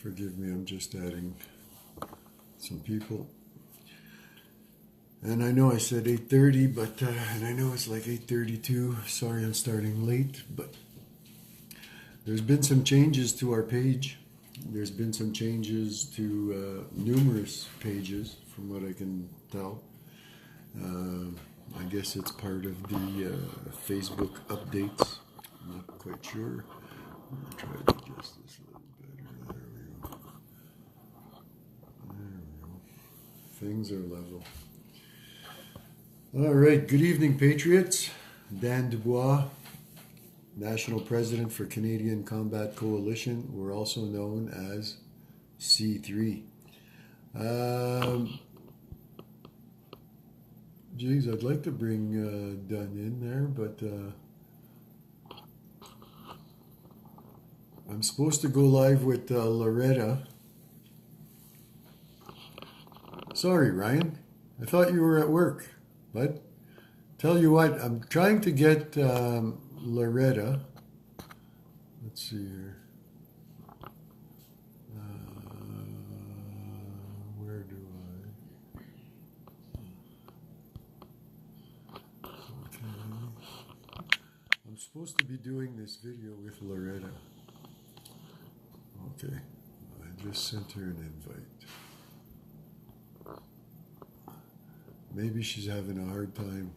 Forgive me, I'm just adding some people. And I know I said 8:30, but and I know it's like 8:32. Sorry I'm starting late, but there's been some changes to our page. There's been some changes to numerous pages, from what I can tell. I guess it's part of the Facebook updates. I'm not quite sure. I'll try to adjust this a little better. There we go. There we go. Things are level. All right. Good evening, Patriots. Dan Dubois, National President for Canadian Combat Coalition. We're also known as C3. Geez, I'd like to bring Dunn in there, but I'm supposed to go live with Loretta. Sorry, Ryan. I thought you were at work. But tell you what, I'm trying to get Loretta. Let's see here. Where do I? Okay. I'm supposed to be doing this video with Loretta. Okay. I just sent her an invite. Maybe she's having a hard time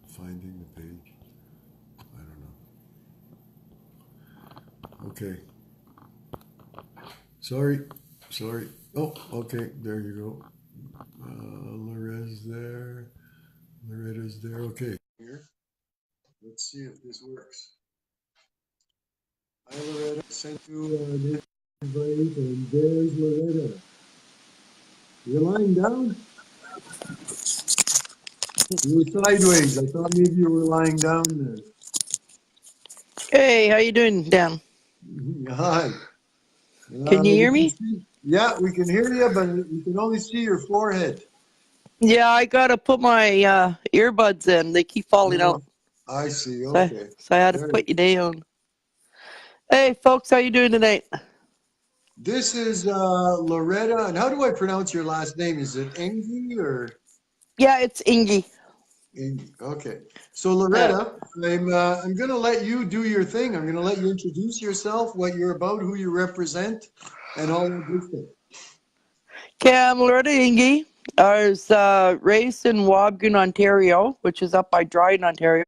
finding the page. I don't know. Okay. Sorry. Oh, okay. There you go. Loretta's there. Loretta's there. Okay. Here. Let's see if this works. Hi, Loretta. I sent you an invite, and there's Loretta. You're lying down? You were sideways. I thought maybe you were lying down there. Hey, how you doing, Dan? Hi. Can you hear me? Yeah, we can hear you, but we can only see your forehead. Yeah, I gotta put my earbuds in. They keep falling out. I see. Okay. So I had to put you down. Hey, folks, how you doing tonight? This is Loretta, and how do I pronounce your last name? Is it Enge or? Yeah, it's Enge. Enge. Okay. So Loretta, I'm going to let you do your thing. I'm going to let you introduce yourself, what you're about, who you represent, and all that good stuff. Okay, I'm Loretta Enge. I was raised in Wabgun, Ontario, which is up by Dryden, Ontario.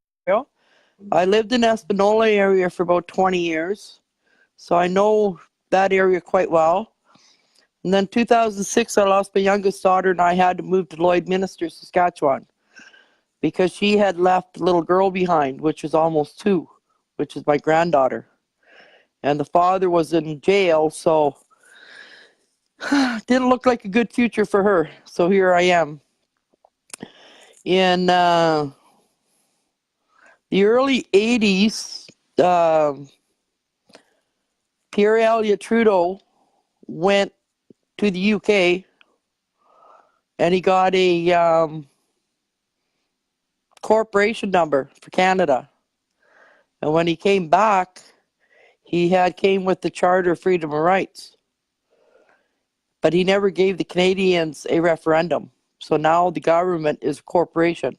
I lived in Espanola area for about 20 years, so I know that area quite well. And then 2006, I lost my youngest daughter, and I had to move to Lloydminster, Saskatchewan, because she had left a little girl behind, which is almost 2, which is my granddaughter. And the father was in jail, so didn't look like a good future for her. So here I am. In the early 80s, Pierre Elliott Trudeau went to the UK, and he got a corporation number for Canada. And when he came back, he came with the Charter of Freedom and Rights. But he never gave the Canadians a referendum. So now the government is a corporation.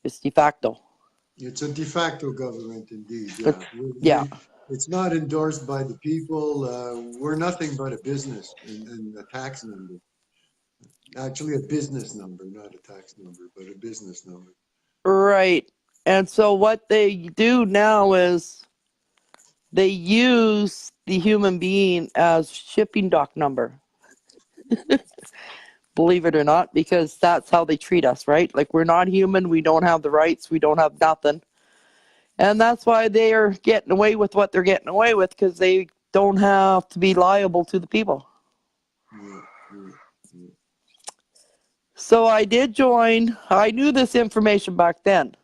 It's de facto. It's a de facto government indeed. Yeah. It's not endorsed by the people. We're nothing but a business and a tax number. Actually, a business number, not a tax number, but a business number. Right. And so what they do now is they use the human being as shipping dock number. Believe it or not, because that's how they treat us, right? Like, we're not human. We don't have the rights. We don't have nothing. And that's why they are getting away with what they're getting away with, because they don't have to be liable to the people. So I did join. I knew this information back then,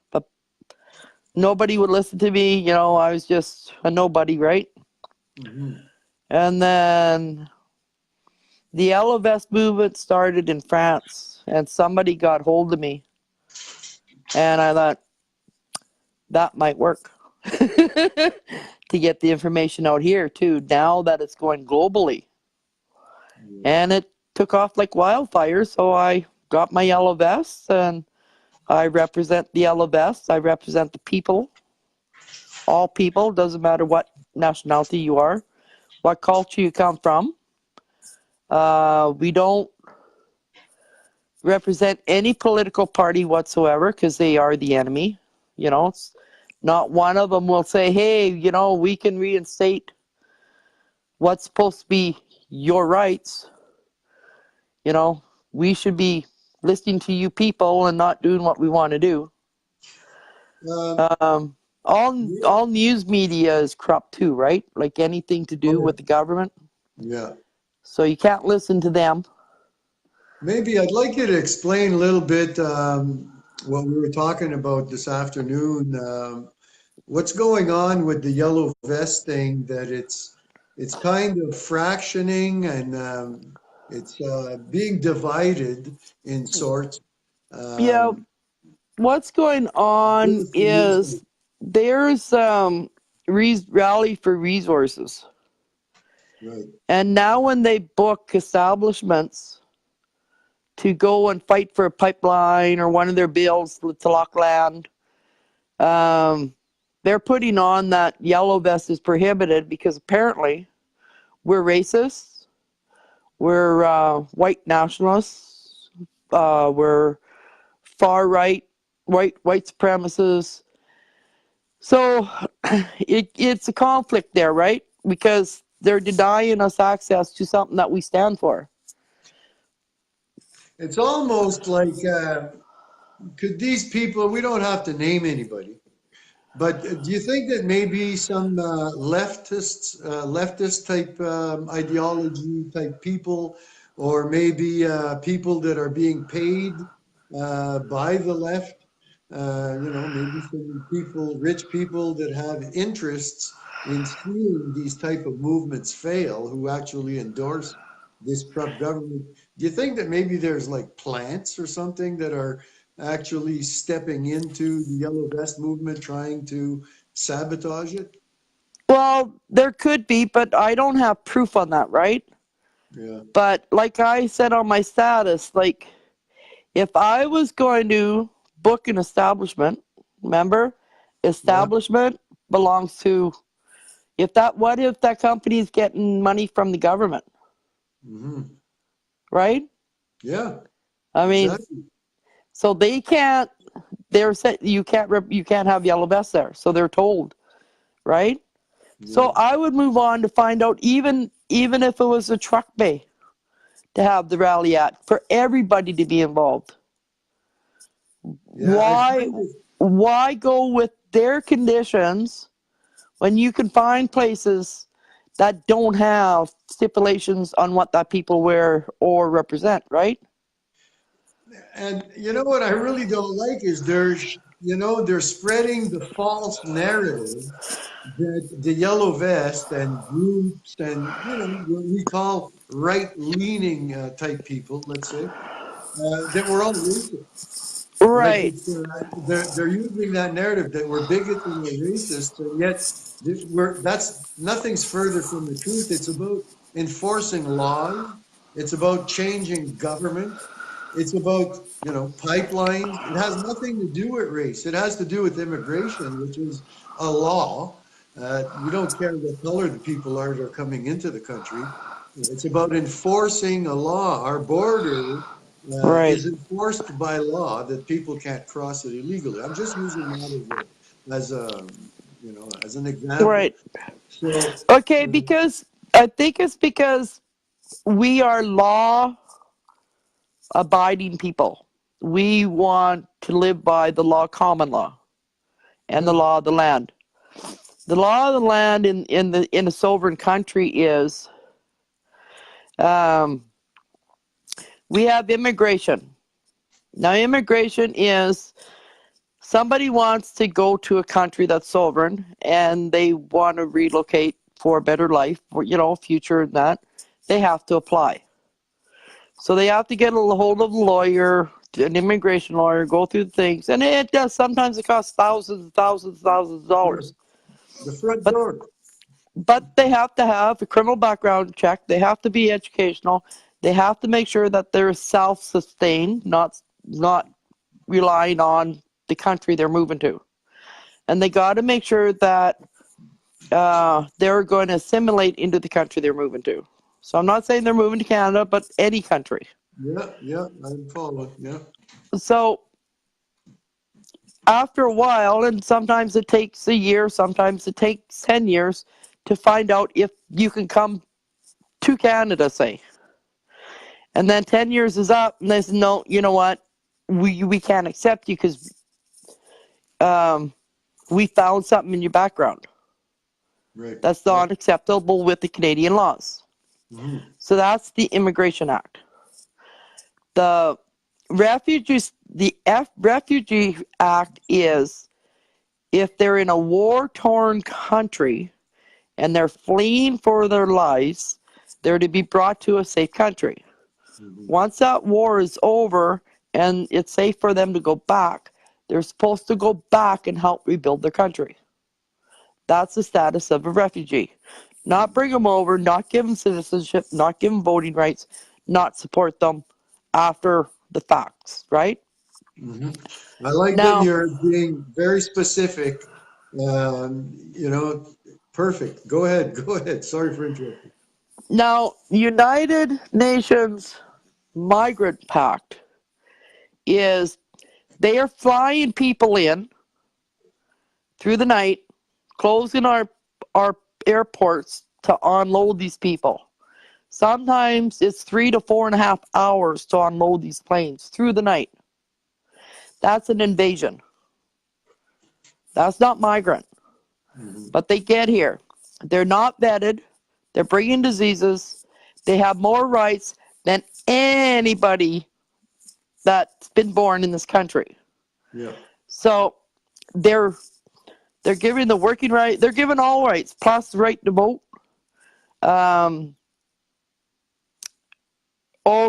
but nobody would listen to me. You know, I was just a nobody, right? And then the Yellow Vest movement started in France, and somebody got hold of me. And I thought, that might work to get the information out here, too, now that it's going globally. Yeah. and it took off like wildfire. So I got my yellow vest, and I represent the yellow vest. I represent the people, all people, doesn't matter what nationality you are, what culture you come from. We don't represent any political party whatsoever because they are the enemy. It's not one of them will say, hey, we can reinstate what's supposed to be your rights. We should be listening to you people and not doing what we want to do. Um, All news media is corrupt too, right? Like anything to oh do yeah. with the government. Yeah. So you can't listen to them. Maybe I'd like you to explain a little bit what we were talking about this afternoon. What's going on with the yellow vest thing? That it's kind of fractioning and it's being divided in sorts. Yeah, Um, what's going on Where's the movement? is there's rally for resources. Right. And now when they book establishments to go and fight for a pipeline or one of their bills to lock land, they're putting on that yellow vest is prohibited because apparently we're racist, we're white nationalists, we're far right, white supremacists. So it's a conflict there, right? Because they're denying us access to something that we stand for. It's almost like could these people? We don't have to name anybody. But do you think that maybe some leftist type ideology type people, or maybe people that are being paid by the left, maybe some people, rich people that have interests in seeing these type of movements fail, who actually endorse this corrupt government? Do you think that maybe there's like plants or something that are actually stepping into the yellow vest movement, trying to sabotage it? Well, there could be, but I don't have proof on that, right? Yeah. But like I said on my status, like if I was going to book an establishment, remember, Yeah. establishment belongs to what if that company is getting money from the government, Hmm. right? Yeah. I mean, Exactly. so they can't. You can't have yellow vests there, so they're told, right? Yeah. So I would move on to find out even if it was a truck bay to have the rally at for everybody to be involved. Yeah. I Why find it. why go with their conditions when you can find places that don't have stipulations on what that people wear or represent, right? And you know what I really don't like is they're spreading the false narrative that the yellow vest and groups and what we call right-leaning type people, let's say, that we're all racist. Like Right. it's, they're using that narrative that we're bigots and we're racists, and yet that's nothing's further from the truth. It's about enforcing laws. It's about changing government. It's about pipelines. It has nothing to do with race. It has to do with immigration, which is a law. We don't care what color the people are that are coming into the country. It's about enforcing a law. Our border Right. is enforced by law that people can't cross it illegally. I'm just using that as an example. Right. So, Okay, uh, because I think it's because we are law abiding people. We want to live by the law, common law, and the yeah, law of the land. The law of the land in a sovereign country is um, we have immigration. Now, immigration is somebody wants to go to a country that's sovereign and they want to relocate for a better life, or future and that. They have to apply. So they have to get a hold of a lawyer, an immigration lawyer, go through the things, and it does. Sometimes it costs thousands, thousands, thousands of yeah, dollars. the front But door. but they have to have a criminal background check. They have to be educational. They have to make sure that they're self-sustained, not relying on the country they're moving to. And they got to make sure that they're going to assimilate into the country they're moving to. So I'm not saying they're moving to Canada, but any country. Yeah, I'm following. Yeah. So after a while, and sometimes it takes a year, sometimes it takes 10 years to find out if you can come to Canada, say. And then 10 years is up, and they say, no, you know what? We can't accept you because we found something in your background. Right. That's not acceptable with the Canadian laws. Mm-hmm. So that's the Immigration Act. The Refugee Act is if they're in a war-torn country and they're fleeing for their lives, they're to be brought to a safe country. Mm-hmm. Once that war is over and it's safe for them to go back, they're supposed to go back and help rebuild their country. That's the status of a refugee. Not bring them over, not give them citizenship, not give them voting rights, not support them after the facts, right? Mm-hmm. I like that Now, you're being very specific. You know, perfect. Go ahead. Go ahead. Sorry for interrupting. United Nations Migrant Pact is they are flying people in through the night, closing our airports to unload these people. Sometimes it's 3 to 4.5 hours to unload these planes through the night. That's an invasion. That's not migrant. Mm-hmm. But they get here. They're not vetted. They're bringing diseases. They have more rights than anybody that's been born in this country. Yeah. So they're giving the working right. They're giving all rights, plus the right to vote.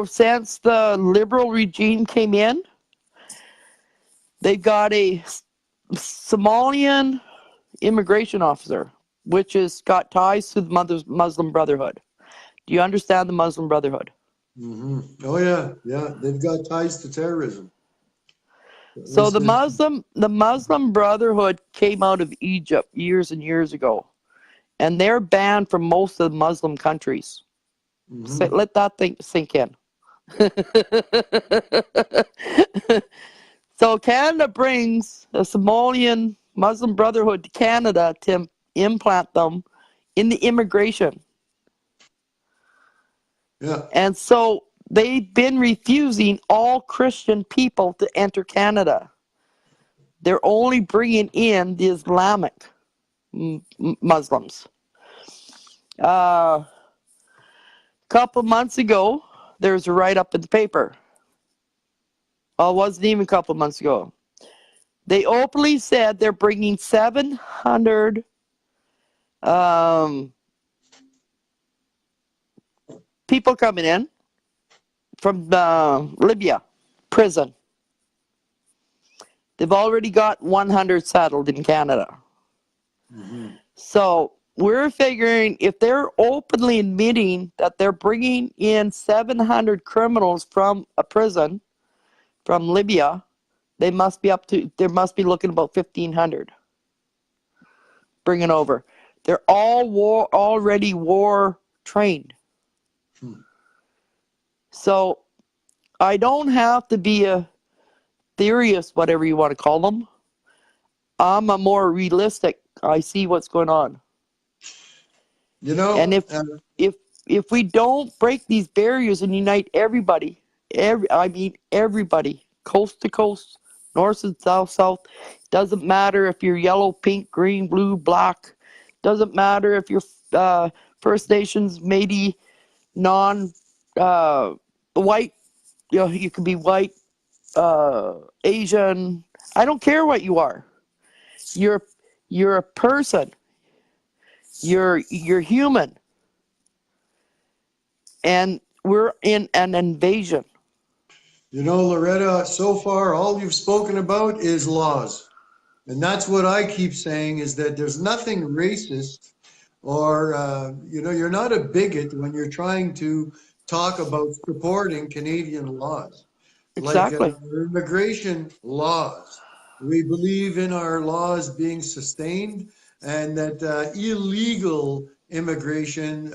Since the liberal regime came in, they got a Somalian immigration officer, which has got ties to the Muslim Brotherhood. Do you understand the Muslim Brotherhood? Mm-hmm. Oh yeah, yeah. They've got ties to terrorism. At So least the they. Muslim Brotherhood came out of Egypt years and years ago, and they're banned from most of the Muslim countries. So Mm-hmm. let that thing sink in. So Canada brings a Somalian Muslim Brotherhood to Canada to implant them in the immigration. Yeah. And so they've been refusing all Christian people to enter Canada. They're only bringing in the Islamic Muslims. A couple months ago, there's a write-up in the paper. Well, it wasn't even a couple months ago. They openly said they're bringing 700 people coming in from Libya prison. They've already got 100 settled in Canada. Mm-hmm. So we're figuring if they're openly admitting that they're bringing in 700 criminals from a prison from Libya, they must be looking about 1,500 bringing over. They're all already war trained. Hmm. So I don't have to be a theorist, whatever you want to call them. I'm a more realistic. I see what's going on. You And know, if we don't break these barriers and unite everybody, everybody, coast to coast, north and south, doesn't matter if you're yellow, pink, green, blue, black, doesn't matter if you're First Nations, Métis, non white, you can be white, Asian. I don't care what you are. You're a person. You're human. And we're in an invasion. you know, Loretta, so far all you've spoken about is laws. And that's what I keep saying is that there's nothing racist or you're not a bigot when you're trying to talk about supporting Canadian laws, like Exactly. immigration laws. We believe in our laws being sustained, and that illegal immigration,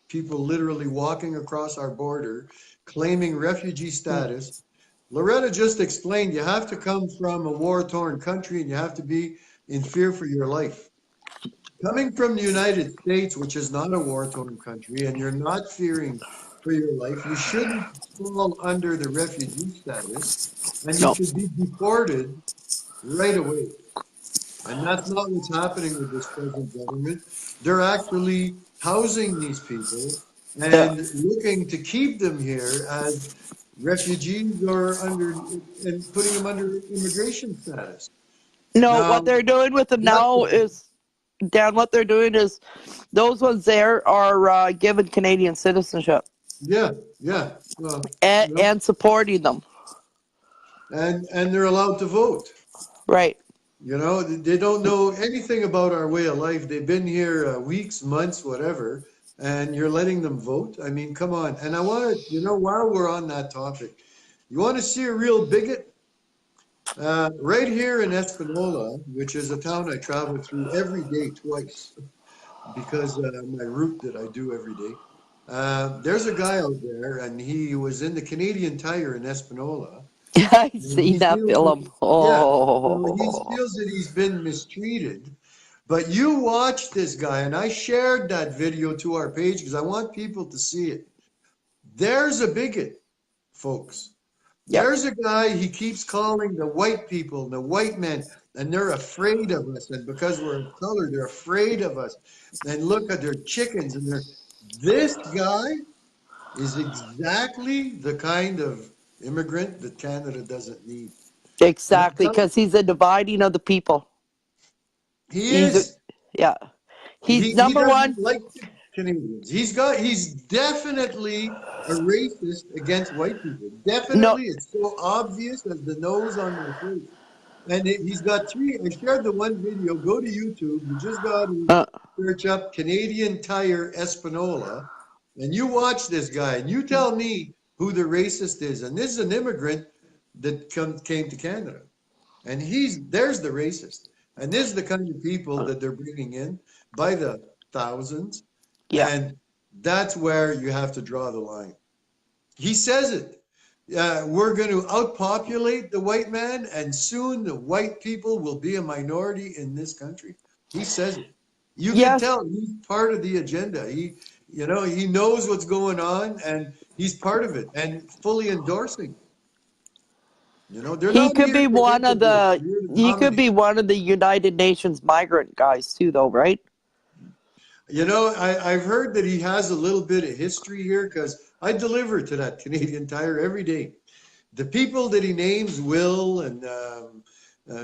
people literally walking across our border, claiming refugee Mm. status. Loretta just explained you have to come from a war-torn country and you have to be in fear for your life. Coming from the United States, which is not a war-torn country, and you're not fearing for your life, you shouldn't fall under the refugee status, and you No. should be deported right away. And that's not what's happening with this present government. They're actually housing these people Yeah. and looking to keep them here as refugees or under and putting them under immigration status. No, Now, what they're doing with them that's now is, Dan, what they're doing is those ones there are given Canadian citizenship yeah, yeah. Well, and supporting them. and they're allowed to vote. Right. They don't know anything about our way of life. They've been here weeks, months, whatever, and you're letting them vote. I mean, come on. And I want to, while we're on that topic, you want to see a real bigot? Right here in Espanola, which is a town I travel through every day twice because my route that I do every day. There's a guy out there, and he was in the Canadian Tire in Espanola. I And seen he that feels that, film. yeah, so he Oh. feels that he's been mistreated. But you watch this guy, and I shared that video to our page because I want people to see it. There's a bigot, folks. Yep. There's a guy he keeps calling the white people, the white men, and they're afraid of us. And because we're of color, they're afraid of us. And look at their chickens, and they're. This guy is exactly the kind of immigrant that Canada doesn't need. And I'm Exactly, telling because he's a dividing of the people. he He's a, is. yeah. He's He number doesn't one. like the Canadians. He's definitely a racist against white people. No. Definitely, it's so obvious as the nose on my face. And he's got three. I shared the one video. Go to YouTube. You just got to Uh, search up Canadian Tire Espanola, and you watch this guy, and you tell me who the racist is. And this is an immigrant that came to Canada. And there's the racist. And this is the kind of people that they're bringing in by the thousands. yeah. And that's where you have to draw the line. He says it. We're going to outpopulate the white man, and soon the white people will be a minority in this country. He says it. You can Yes. tell he's part of the agenda. He knows what's going on, and he's part of it and fully endorsing it. They're He not could here be to one of integrate. the They're here to he could dominate. be one of the United Nations migrant guys too, though, right? I've heard that he has a little bit of history here because I deliver to that Canadian Tire every day. The people that he names, Will and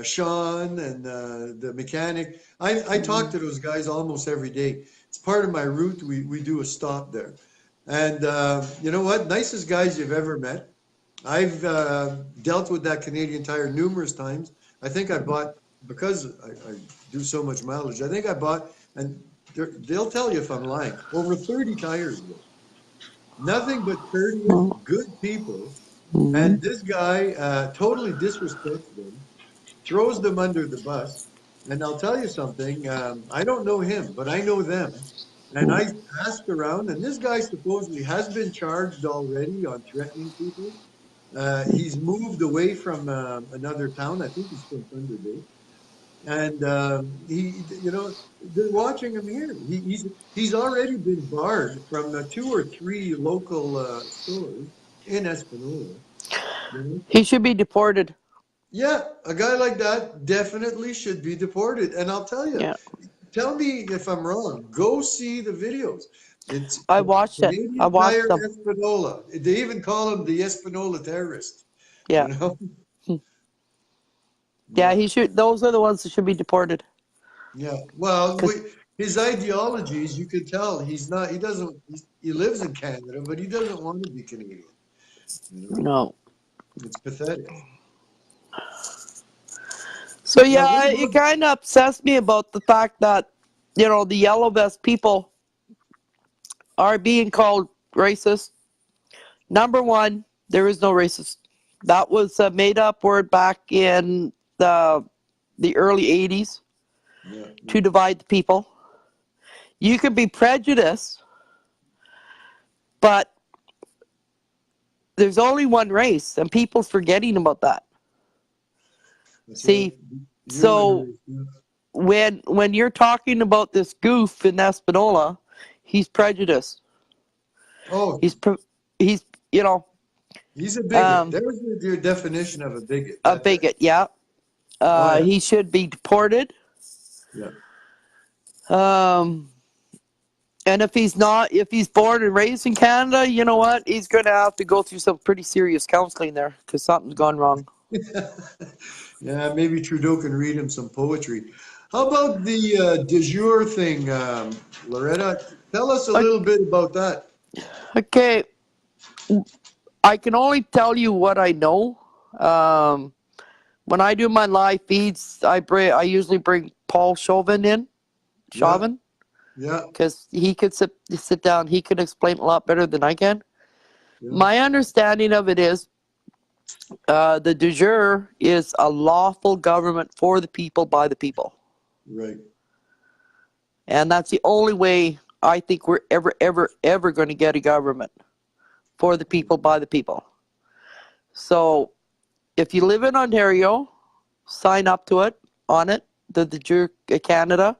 Sean and the mechanic, I talk to those guys almost every day. It's part of my route. We do a stop there. And you know what? Nicest guys you've ever met. I've dealt with that Canadian Tire numerous times. I think I bought, because I do so much mileage, I think I bought, and they'll tell you if I'm lying, over 30 tires. Nothing but courteous, good people. Mm-hmm. And this guy totally disrespects them, throws them under the bus. And I'll tell you something, I don't know him, but I know them. And I asked around, and this guy supposedly has been charged already on threatening people. He's moved away from another town. I think he's from Thunder Bay. And they're watching him here. He's already been barred from two or three local stores in Espanola. You know? He should be deported. Yeah, a guy like that definitely should be deported. And I'll tell you, Yeah. tell me if I'm wrong. Go see the videos. It's I watched it. I Canadian watched Tire them. Espanola. They even call him the Espanola terrorist. Yeah. You know? Yeah, Yeah. he should those are the ones that should be deported. Yeah. Well, 'Cause his ideologies, you could tell he's not, he doesn't, he lives in Canada, but he doesn't want to be Canadian. You know, no. it's pathetic. So Now, yeah, it kind of upsets me about the fact that the yellow vest people are being called racist. Number one, there is no racist. That was a made up word back in the early 80s Yeah. to divide the people. You can be prejudiced, but there's only one race, and people's forgetting about that. That's right. See, Human so race. Yeah. when you're talking about this goof in Espanola, he's prejudiced. Oh, He's he's you know he's a bigot. um, There's your definition of a bigot. a That's it. bigot. Yeah, Oh yeah. he should be deported. Yeah. Um, and if he's born and raised in Canada, you know what? He's going to have to go through some pretty serious counseling there because something's gone wrong. Yeah, maybe Trudeau can read him some poetry. How about the de jour thing, Loretta? Tell us a little bit about that. Okay, I can only tell you what I know. When I do my live feeds, I usually bring Paul Chauvin in, Yeah, Chauvin, yeah, because he could sit down. He can explain a lot better than I can. yeah. My understanding of it is the de jure is a lawful government for the people by the people. Right. And that's the only way I think we're ever going to get a government for the people by the people. So if you live in Ontario, sign up to it, on it, the de jure Canada,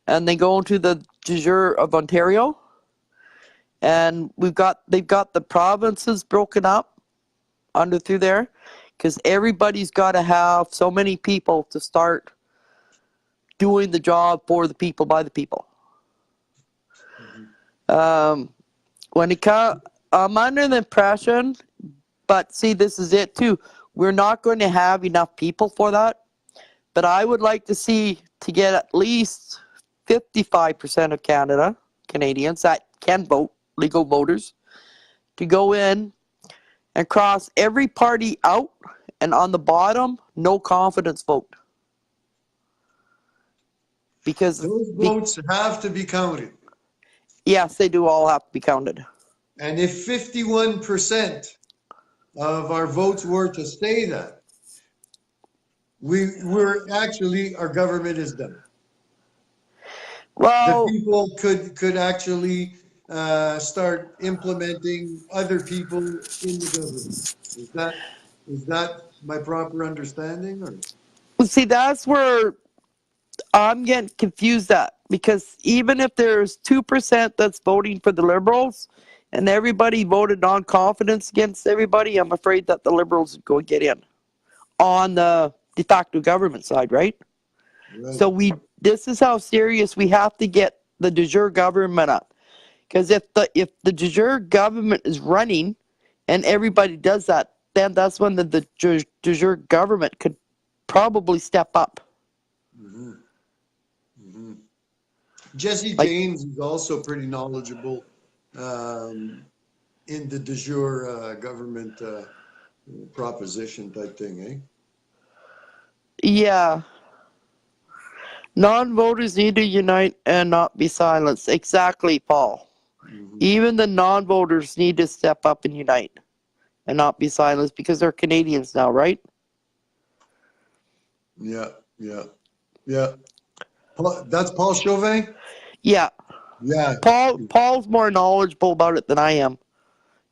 and then go into the de jure of Ontario. And they've got the provinces broken up under through there because everybody's got to have so many people to start doing the job for the people by the people. When it comes, I'm under the impression, but see, this is it too. We're not going to have enough people for that. But I would like to see to get at least 55% of Canadians that can vote, legal voters, to go in and cross every party out, and on the bottom, no confidence vote. Because Those votes have to be counted. yes, they do all have to be counted. And if 51% of our votes were to say that, our government is done. The Well, people could actually start implementing other people in the government. Is that my proper understanding, or? see, that's where I'm getting confused at, because even if there's 2% that's voting for the Liberals and everybody voted non-confidence against everybody, I'm afraid that the Liberals go get in on the de facto government side, right? Right. So this is how serious we have to get the de jure government up. Because if the de jure government is running and everybody does that, then that's when the de jure government could probably step up. Mhm. Mhm. Jesse Like, James is also pretty knowledgeable um, in the de jure government proposition type thing, eh? yeah, non-voters need to unite and not be silenced. Exactly, Paul. Mhm. Even the non-voters need to step up and unite and not be silenced because they're Canadians now, right? Yeah, yeah, yeah. That's Paul Chauvin? Yeah. Yeah. Paul's more knowledgeable about it than I am.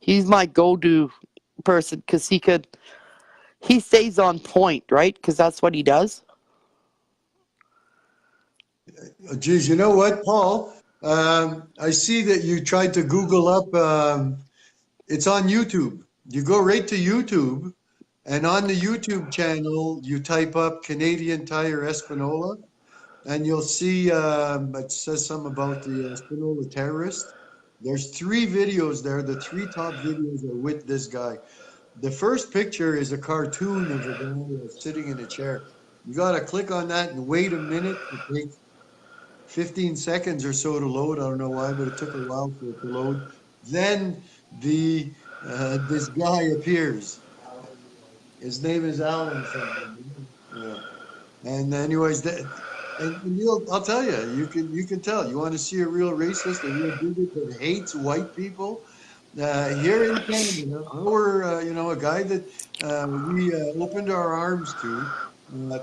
He's my go-to person because he stays on point, right? Because that's what he does. Geez, you know what, Paul? I see that you tried to Google up. It's on YouTube. You go right to YouTube, and on the YouTube channel, you type up Canadian Tire Espanola, and you'll see it says something about the Espanola terrorist. There's 3 videos there. The 3 top videos are with this guy. The first picture is a cartoon of a guy sitting in a chair. You got to click on that and wait a minute. It takes 15 seconds or so to load. I don't know why, but it took a while for it to load. Then the this guy appears. His name is Alan something. Yeah. And anyways, And I'll tell you, you can tell. You want to see a real racist, a real bigot that hates white people. Here in Canada, a guy that we opened our arms to,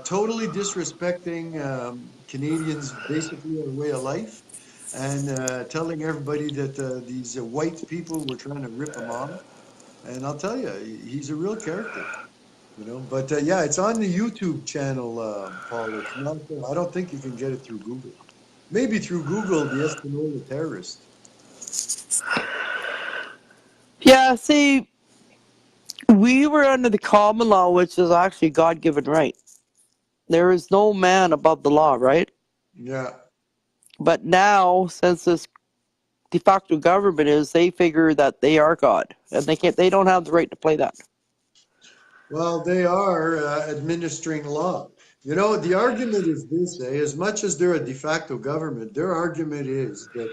totally disrespecting Canadians, basically our way of life, and telling everybody that these white people were trying to rip him off. And I'll tell you, he's a real character. But yeah, it's on the YouTube channel, Paul. It's not. I don't think you can get it through Google. Maybe through Google, the Espanola terrorist. Yeah, see, we were under the common law, which is actually God given right. There is no man above the law, right? Yeah. But now, since this de facto government is, they figure that they are God, and they don't have the right to play that. Well, they are administering law. The argument is this: as much as they're a de facto government, their argument is that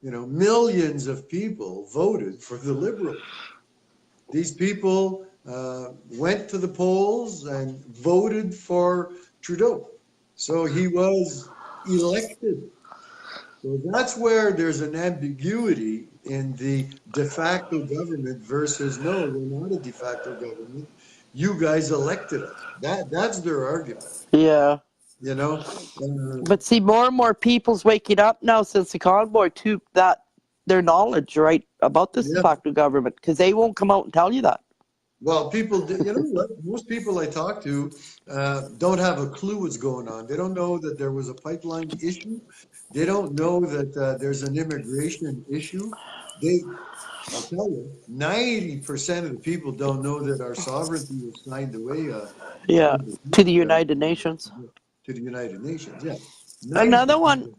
millions of people voted for the Liberals. These people went to the polls and voted for Trudeau. So he was elected. So that's where there's an ambiguity in the de facto government versus no, we're not a de facto government. You guys elected us. That's their argument. Yeah. You know, But see, more and more people's waking up now since the convoy to that their knowledge, right, about this de yeah. facto government, because they won't come out and tell you that. Well, people, you know what? Most people I talk to don't have a clue what's going on. They don't know that there was a pipeline issue. They don't know that there's an immigration issue. I'll tell you, 90% of the people don't know that our sovereignty was signed away Yeah, to the United Nations. to the United Nations. Yeah, Another 90%. one,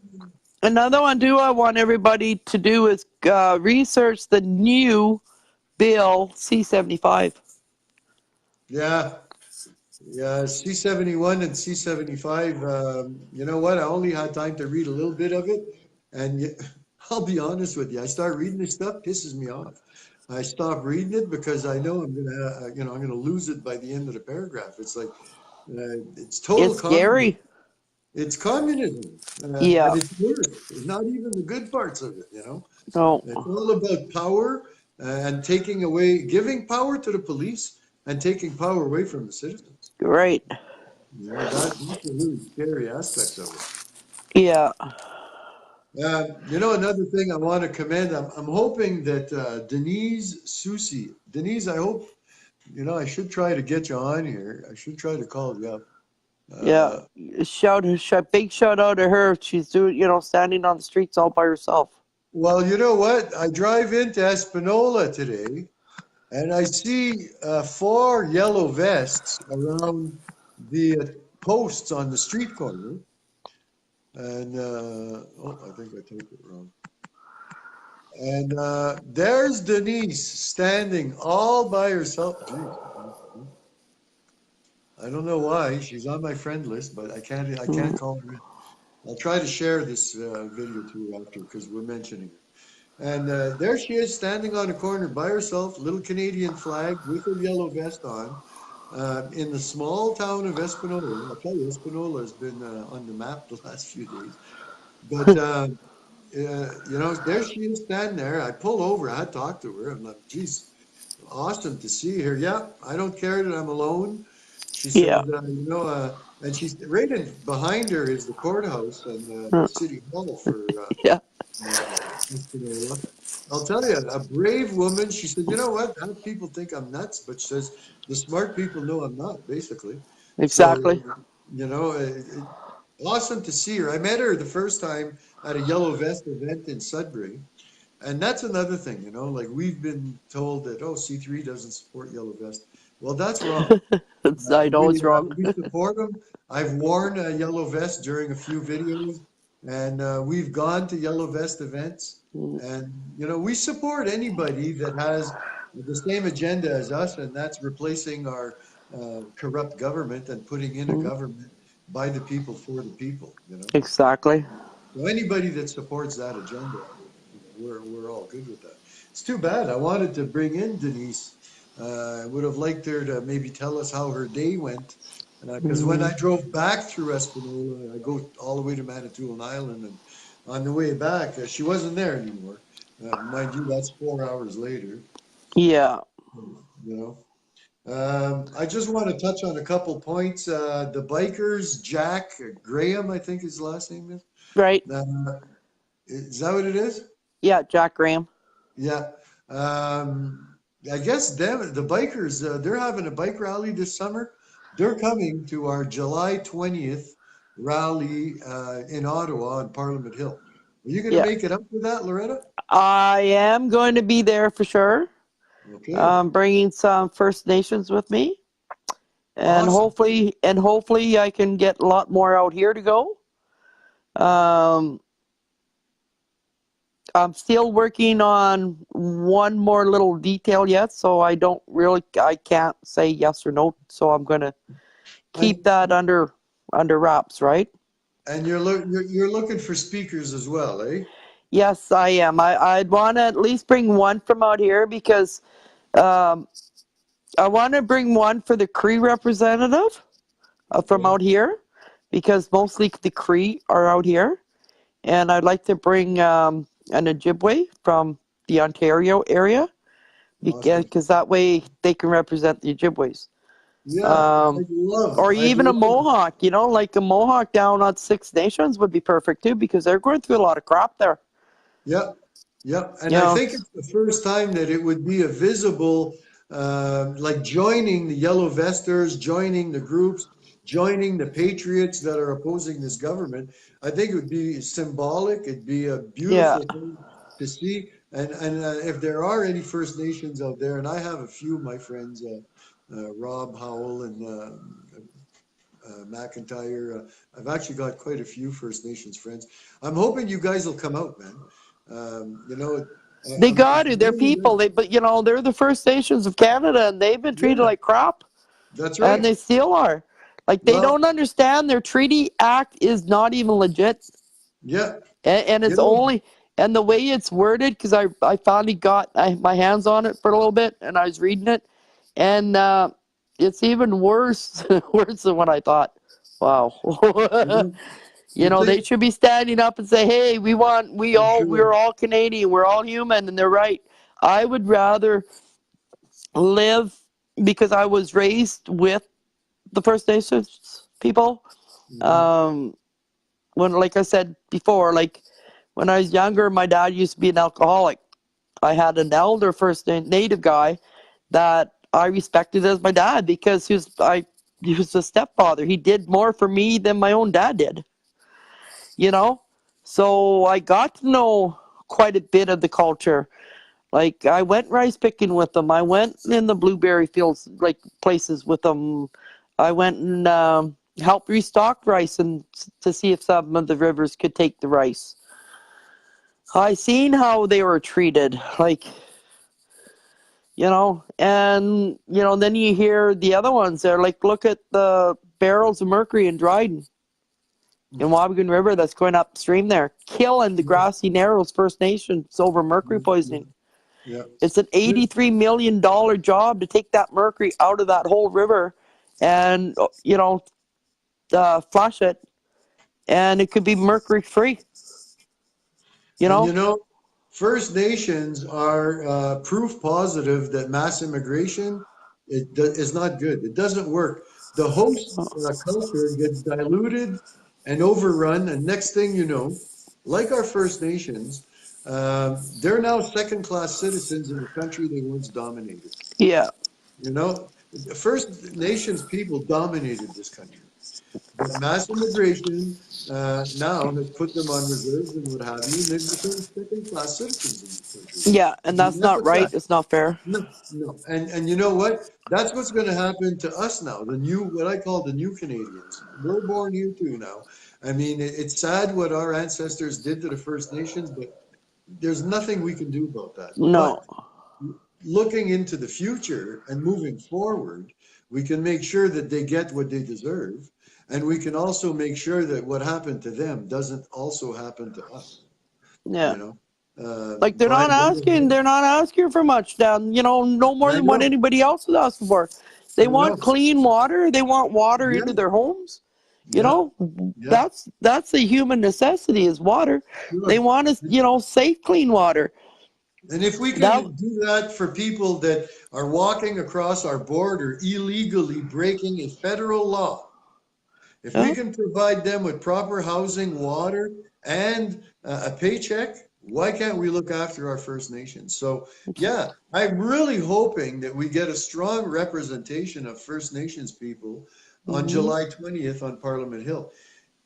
another one. Do I want everybody to do is research the new bill C-75. Yeah, yeah, C-71 and C-75. You know what? I only had time to read a little bit of it, and I'll be honest with you. I start reading this stuff, pisses me off. I stop reading it because I know I'm gonna lose it by the end of the paragraph. It's like it's total It's communism. scary. It's communism Yeah. at its worst. Not even the good parts of it. No. It's all about power and taking away, giving power to the police and taking power away from the citizens. Right. That's a really scary aspect of it. Yeah. Another thing I want to commend, I'm hoping that Denise Susi, Denise, I hope, I should try to get you on here. I should try to call you up. Yeah. Big shout out to her. She's doing, standing on the streets all by herself. Well, you know what? I drive into Espanola today and I see 4 yellow vests around the posts on the street corner. And, I think I typed it wrong. And there's Denise standing all by herself. Jeez. I don't know why she's on my friend list, but I can't call her in. I'll try to share this video to her after because we're mentioning it. And there she is standing on a corner by herself, little Canadian flag with her yellow vest on, in the small town of Espanola. I'll tell you, Espanola has been on the map the last few days. But there she is standing there. I pull over. I talk to her. I'm like, geez, awesome to see her. Yeah, I don't care that I'm alone. She said, and she's right behind her is the courthouse and the city hall for Yeah. Espanola. I'll tell you, a brave woman. She said, you know what? People think I'm nuts, but she says the smart people know I'm not, basically. Exactly. So, awesome to see her. I met her the first time at a Yellow Vest event in Sudbury. And that's another thing, like we've been told that, C3 doesn't support Yellow Vest. Well, that's wrong. I know it's wrong. We support them. I've worn a Yellow Vest during a few videos, and we've gone to Yellow Vest events. And, we support anybody that has the same agenda as us, and that's replacing our corrupt government and putting in a government by the people for the people. Exactly. So anybody that supports that agenda, we're all good with that. It's too bad. I wanted to bring in Denise. I would have liked her to maybe tell us how her day went Because when I drove back through Espanola, I go all the way to Manitoulin Island, and on the way back, she wasn't there anymore. Mind you, that's 4 hours later. Yeah. You know. I just want to touch on a couple points. The bikers, Jack Graham, I think his last name is. Right. Is that what it is? Yeah, Jack Graham. Yeah. I guess them, the bikers, they're having a bike rally this summer. They're coming to our July 20th rally in Ottawa on Parliament Hill. Are you going to Yeah. make it up for that, Loretta? I am going to be there for sure. Okay. Bringing some First Nations with me, and Awesome. hopefully I can get a lot more out here to go. Um, I'm still working on one more little detail yet, so I can't say yes or no. So I'm going to keep And that under wraps, right? and you're looking for speakers as well, eh? Yes, I am. I'd want to at least bring one from out here because um, I want to bring one for the Cree representative from Okay. out here because mostly the Cree are out here, and I'd like to bring an Ojibwe from the Ontario area Awesome. because that way they can represent the Ojibways. Yeah, Um, or I'd even a love. Mohawk, like a Mohawk down on Six Nations would be perfect too because they're going through a lot of crap there. Yep, yep. You And I know, think it's the first time that it would be a visible, like joining the Yellow Vesters, joining the groups, joining the patriots that are opposing this government. I think it would be symbolic. It'd be a yeah, beautiful thing to see. And if there are any First Nations out there, and I have a few of my friends, Rob Howell and McIntyre. I've actually got quite a few First Nations friends. I'm hoping you guys will come out, man. You know, they got it's to. They're really people. nice. But they're the First Nations of Canada, and they've been treated Yeah, like crap, that's and right. they still are. Like they Well, don't understand their treaty act is not even legit, yeah, and you it's know, only and the way it's worded because I finally got my hands on it for a little bit, and I was reading it, and it's even worse worse than what I thought. Wow. you know, you They think should be standing up and say, "Hey, I'm sure. we're all Canadian, we're all human," and they're right. I would rather live because I was raised with the First Nations people. Mhm. Um, when, like I said before, like when I was younger, my dad used to be an alcoholic. I had an elder Native guy that I respected as my dad because he was a stepfather. He did more for me than my own dad did. you know? So I got to know quite a bit of the culture. Like I went rice picking with them. I went in the blueberry fields, like places with them. I went and helped restock rice and to see if some of the rivers could take the rice. I seen how they were treated, and then you hear the other ones. They're like, look at the barrels of mercury in Dryden in Wabigoon River that's going upstream there, killing the grassy narrows First Nations over mercury Yeah, poisoning. yeah. It's an $83 million job to take that mercury out of that whole river and, flush it, and it could be mercury free, you And know? First Nations are proof positive that mass immigration is not good. It doesn't work. The host culture gets diluted and overrun, and next thing you know, like our First Nations, they're now second-class citizens in the country they once dominated. Yeah, You know, First Nations people dominated this country. But mass immigration now has put them on reserves and what have you, and they've become second-class citizens in this country. yeah, and And that's that's not a right. fact. It's not fair. No, no. And you know what? That's what's going to happen to us now. The new, what I call the new Canadians. We're born here too now. I mean, it's sad what our ancestors did to the First Nations, but there's nothing we can do about that. No. But looking into the future and moving forward, we can make sure that they get what they deserve. And we can also make sure that what happened to them doesn't also happen to us, Yeah. you know? Like By they're not asking for much down, no more I than what know, anybody else is asking for. They I want know. clean water. They want water Yeah, into their homes. You yeah, know, yeah. that's a human necessity is water. They Sure. want us, safe, clean water. And if we That, can do that for people that are walking across our border illegally breaking a federal law, if we yeah. can provide them with proper housing, water, and a paycheck, why can't we look after our First Nations? So, yeah, I'm really hoping that we get a strong representation of First Nations people on Mm-hmm. July 20th on Parliament Hill.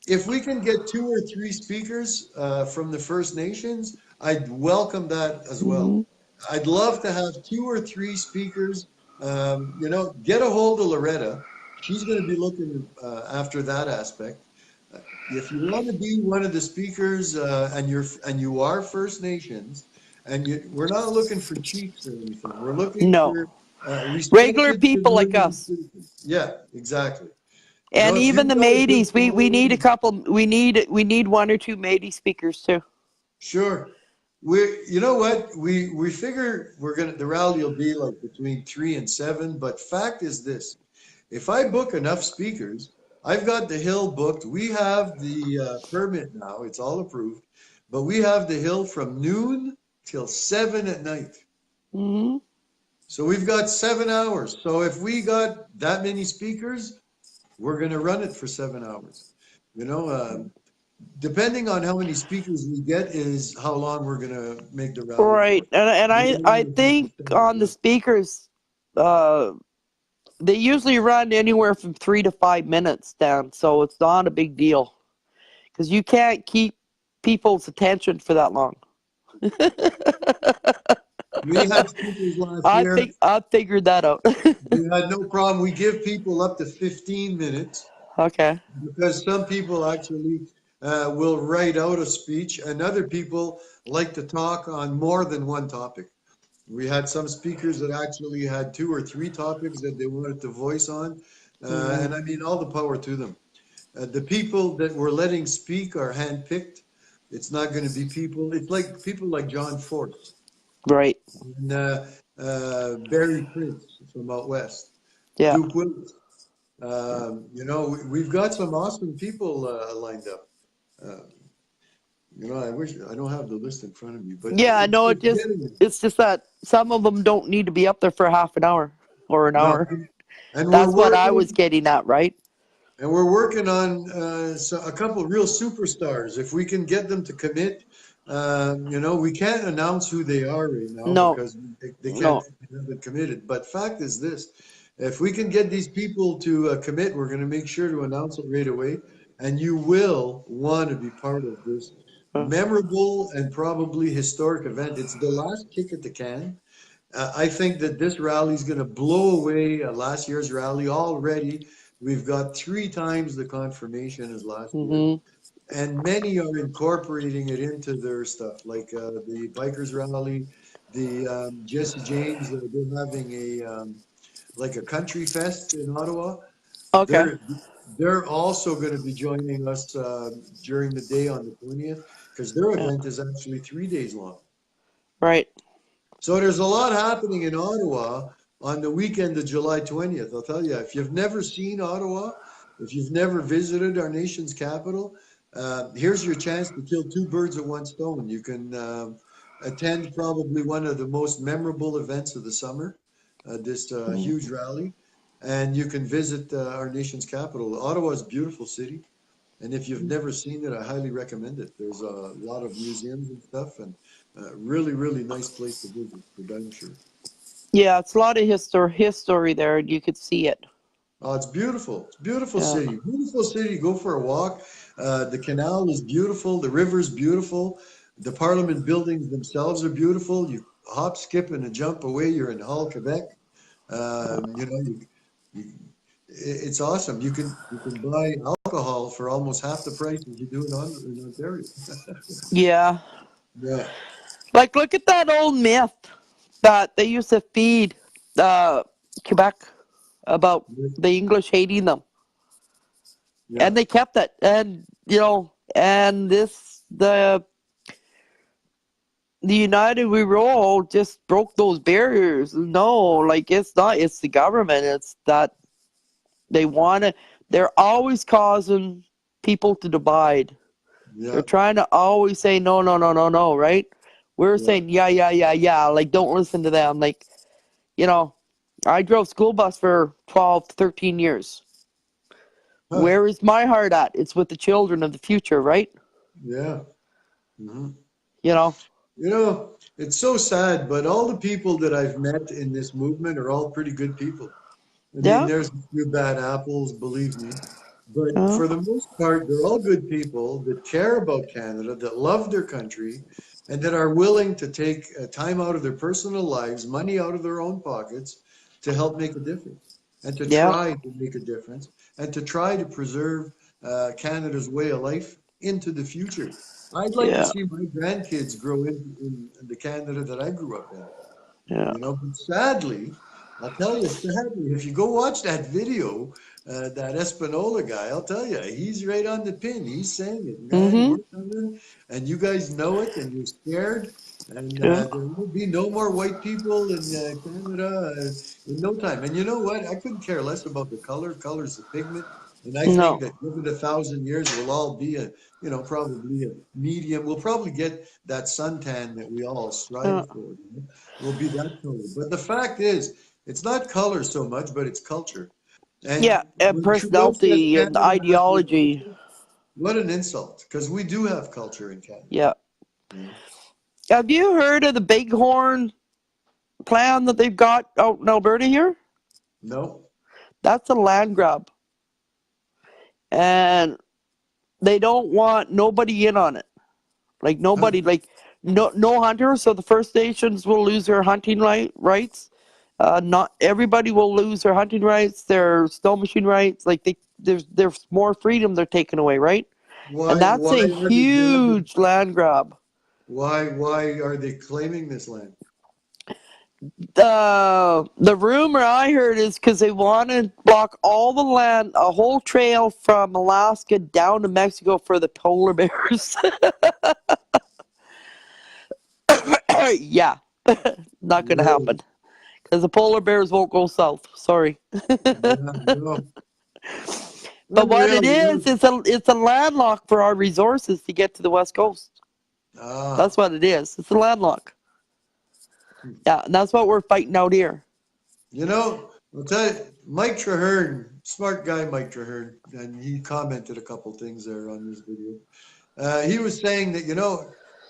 If we can get 2 or 3 speakers from the First Nations, I'd welcome that as well. Mm-hmm. I'd love to have 2 or 3 speakers. Get a hold of Loretta. She's going to be looking after that aspect. If you want to be one of the speakers and you are First Nations, we're not looking for chiefs or anything. We're looking No, for regular respected people like civilian us. citizens. Yeah, exactly. And If even you've the got a good Métis, we need a following, couple. We need 1 or 2 Métis speakers too. sure. You know what? We figure the rally will be like between 3 and 7. But fact is this: if I book enough speakers, I've got the hill booked. We have the permit now; it's all approved. But we have the hill from noon till 7 at night. Hmm. So we've got 7 hours. So if we got that many speakers, we're going to run it for 7 hours. You know, depending on how many speakers we get is how long we're going to make the rally for. Right, and We I don't I want to think extend it on the much. speakers, uh, they usually run anywhere from 3 to 5 minutes, Dan. So it's not a big deal because you can't keep people's attention for that long. We had speakers last year. I figured that out. We had no problem. We give people up to 15 minutes Okay. because some people actually will write out a speech, and other people like to talk on more than one topic. We had some speakers that actually had 2 or 3 topics that they wanted to voice on, Hmm. and I mean, all the power to them. The people that we're letting speak are handpicked. It's not going to be people. It's like people like John Force Right. and Barry Prince from out west, Yeah. Dubois. We've got some awesome people lined up. Uh, I wish I don't have the list in front of me, but Yeah. No, it's getting there. it's just that some of them don't need to be up there for half an hour or an No, hour. and we're That's what I was working. getting at, right? And we're working on a couple real superstars. If we can get them to commit, we can't announce who they are right now No, because they can't no. they haven't committed. But fact is this: if we can get these people to commit, we're going to make sure to announce it right away. And you will want to be part of this Uh, memorable and probably historic event. It's the last kick at the can. I think that this rally is going to blow away last year's rally already. We've got 3 times the confirmation as last year, mm-hmm. and many are incorporating it into their stuff, like the bikers rally, the Jesse James. They're having like a country fest in Ottawa. Okay. They're they're also going to be joining us during the day on the 20th because their Yeah. event is actually 3 days long. Right. So there's a lot happening in Ottawa on the weekend of July 20th. I'll tell you, if you've never seen Ottawa, if you've never visited our nation's capital, here's your chance to kill 2 birds with one stone. You can attend probably one of the most memorable events of the summer, this Mm-hmm. huge rally, and you can visit our nation's capital. Ottawa is a beautiful city. And if you've never seen it, I highly recommend it. There's a lot of museums and stuff, and really, really nice place to visit, for damn sure. Yeah, it's a lot of history there, and you could see it. Oh, it's beautiful. It's a beautiful Yeah. city. Beautiful city. Go for a walk. The canal is beautiful. The river's beautiful. The Parliament buildings themselves are beautiful. You hop, skip, and a jump away. You're in Hull, Quebec. You, it's awesome. You can buy alcohol for almost half the price as you do in Ontario. Yeah. Yeah. Like, look at that old myth that they used to feed uh, Quebec about the English hating them, Yeah. and they kept it. And and the the United We Roll just broke those barriers. No, like it's not. It's the government. It's that they want to. They're always causing people to divide. They're Yeah, trying to always say no, no, no, no, no. Right? We're yeah. saying yeah, yeah, yeah, yeah. Like don't listen to them. Like you know, I drove school bus for 12, 13 years. Huh. Where is my heart at? It's with the children of the future, right? Yeah. Mhm. You know. You know, it's so sad, but all the people that I've met in this movement are all pretty good people. I mean, Yeah. there's a few bad apples, believe me. But Yeah. for the most part, they're all good people that care about Canada, that love their country, and that are willing to take time out of their personal lives, money out of their own pockets to help make a difference and to Yeah. try to make a difference and to try to preserve Canada's way of life into the future. I'd like to Yeah. see my grandkids grow in the Canada that I grew up in. Yeah. You know, but sadly, I'll tell you, sadly, if you go watch that video, that Espanola guy, I'll tell you, he's right on the pin. He's saying it, man. Mm-hmm. We're coming, and you guys know it, and you're scared, and Yeah. there will be no more white people in Canada in no time. And you know what? I couldn't care less about the color. Color's the pigment, and I think No. that given 1,000 years, we'll all be probably a medium. We'll probably get that suntan that we all strive Uh, for. Will be that color. But the fact is, it's not color so much, but it's culture. yeah. And And when Trudeau says personality and Canada has no ideology. culture, what an insult, because we do have culture in Canada. Yeah. You know? Have you heard of the Bighorn plan that they've got out in Alberta here? No? That's a land grab. And they don't want nobody in on it. Like Huh? nobody, like no hunters. So the First Nations will lose their hunting rights. Not everybody will lose their hunting rights, their snow machine rights. Like there's more freedom they're taking away, right? And that's Why a are they grabbing? huge land grab. Why are they claiming this land? The rumor I heard is because they want to block all the land, a whole trail from Alaska down to Mexico for the polar bears. Yeah, not gonna Really? happen because the polar bears won't go south. Sorry, Yeah, no. but what Unreal, it you know. is, it's a landlock for our resources to get to the west coast. Ah. That's what it is. It's a landlock. Yeah, and that's what we're fighting out here. You know, I'll tell you, Mike Treherne, smart guy, Mike Treherne, and he commented a couple things there on this video. He was saying that,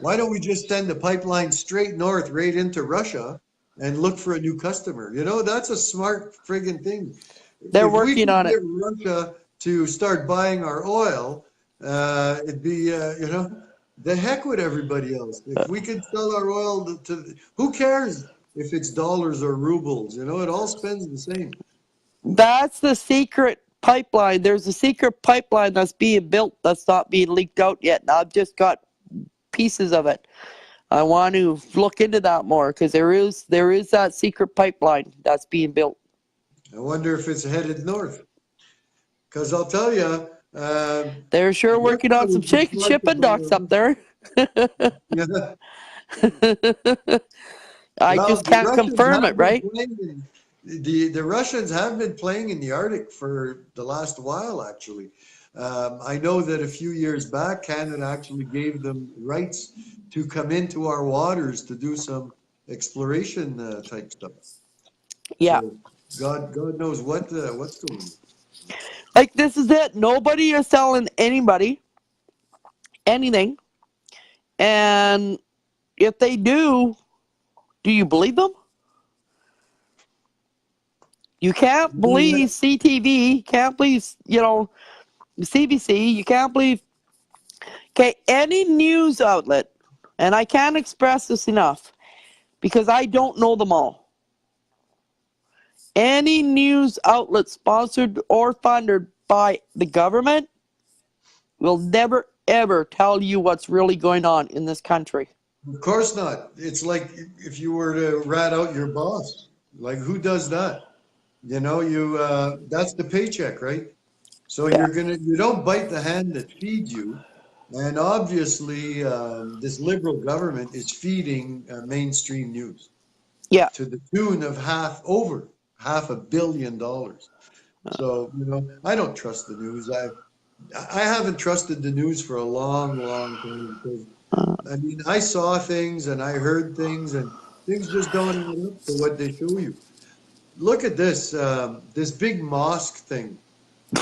why don't we just send the pipeline straight north right into Russia and look for a new customer? That's a smart friggin' thing. They're If we working could on get it. Russia to start buying our oil, it'd be, the heck with everybody else. If we could sell our oil who cares if it's dollars or rubles? It all spends the same. That's the secret pipeline. There's a secret pipeline that's being built that's not being leaked out yet. And I've just got pieces of it. I want to look into that more because there is that secret pipeline that's being built. I wonder if it's headed north. Because I'll tell you, They're sure working Russia on some would be smart to shipping docks up there. yeah. I Well, just the can't Russians confirm have it, been right? playing the Russians have been playing in the Arctic for the last while, actually. I know that a few years back, Canada actually gave them rights to come into our waters to do some exploration type stuff. Yeah. So God knows what's going on. Like this is it. Nobody is telling anybody anything. And if they do you believe them? You can't You know believe what? CTV, can't believe, CBC, you can't believe, okay, any news outlet, and I can't express this enough because I don't know them all. Any news outlet sponsored or funded by the government will never, ever tell you what's really going on in this country. Of course not. It's like if you were to rat out your boss. Like who does that? You that's the paycheck, right? So Yeah. you don't bite the hand that feeds you. And obviously, this liberal government is feeding mainstream news Yeah. to the tune of over $500 million. So, I don't trust the news. I haven't trusted the news for a long, long time because, Uh, I mean, I saw things and I heard things and things just don't add up to what they show you. Look at this big mosque thing that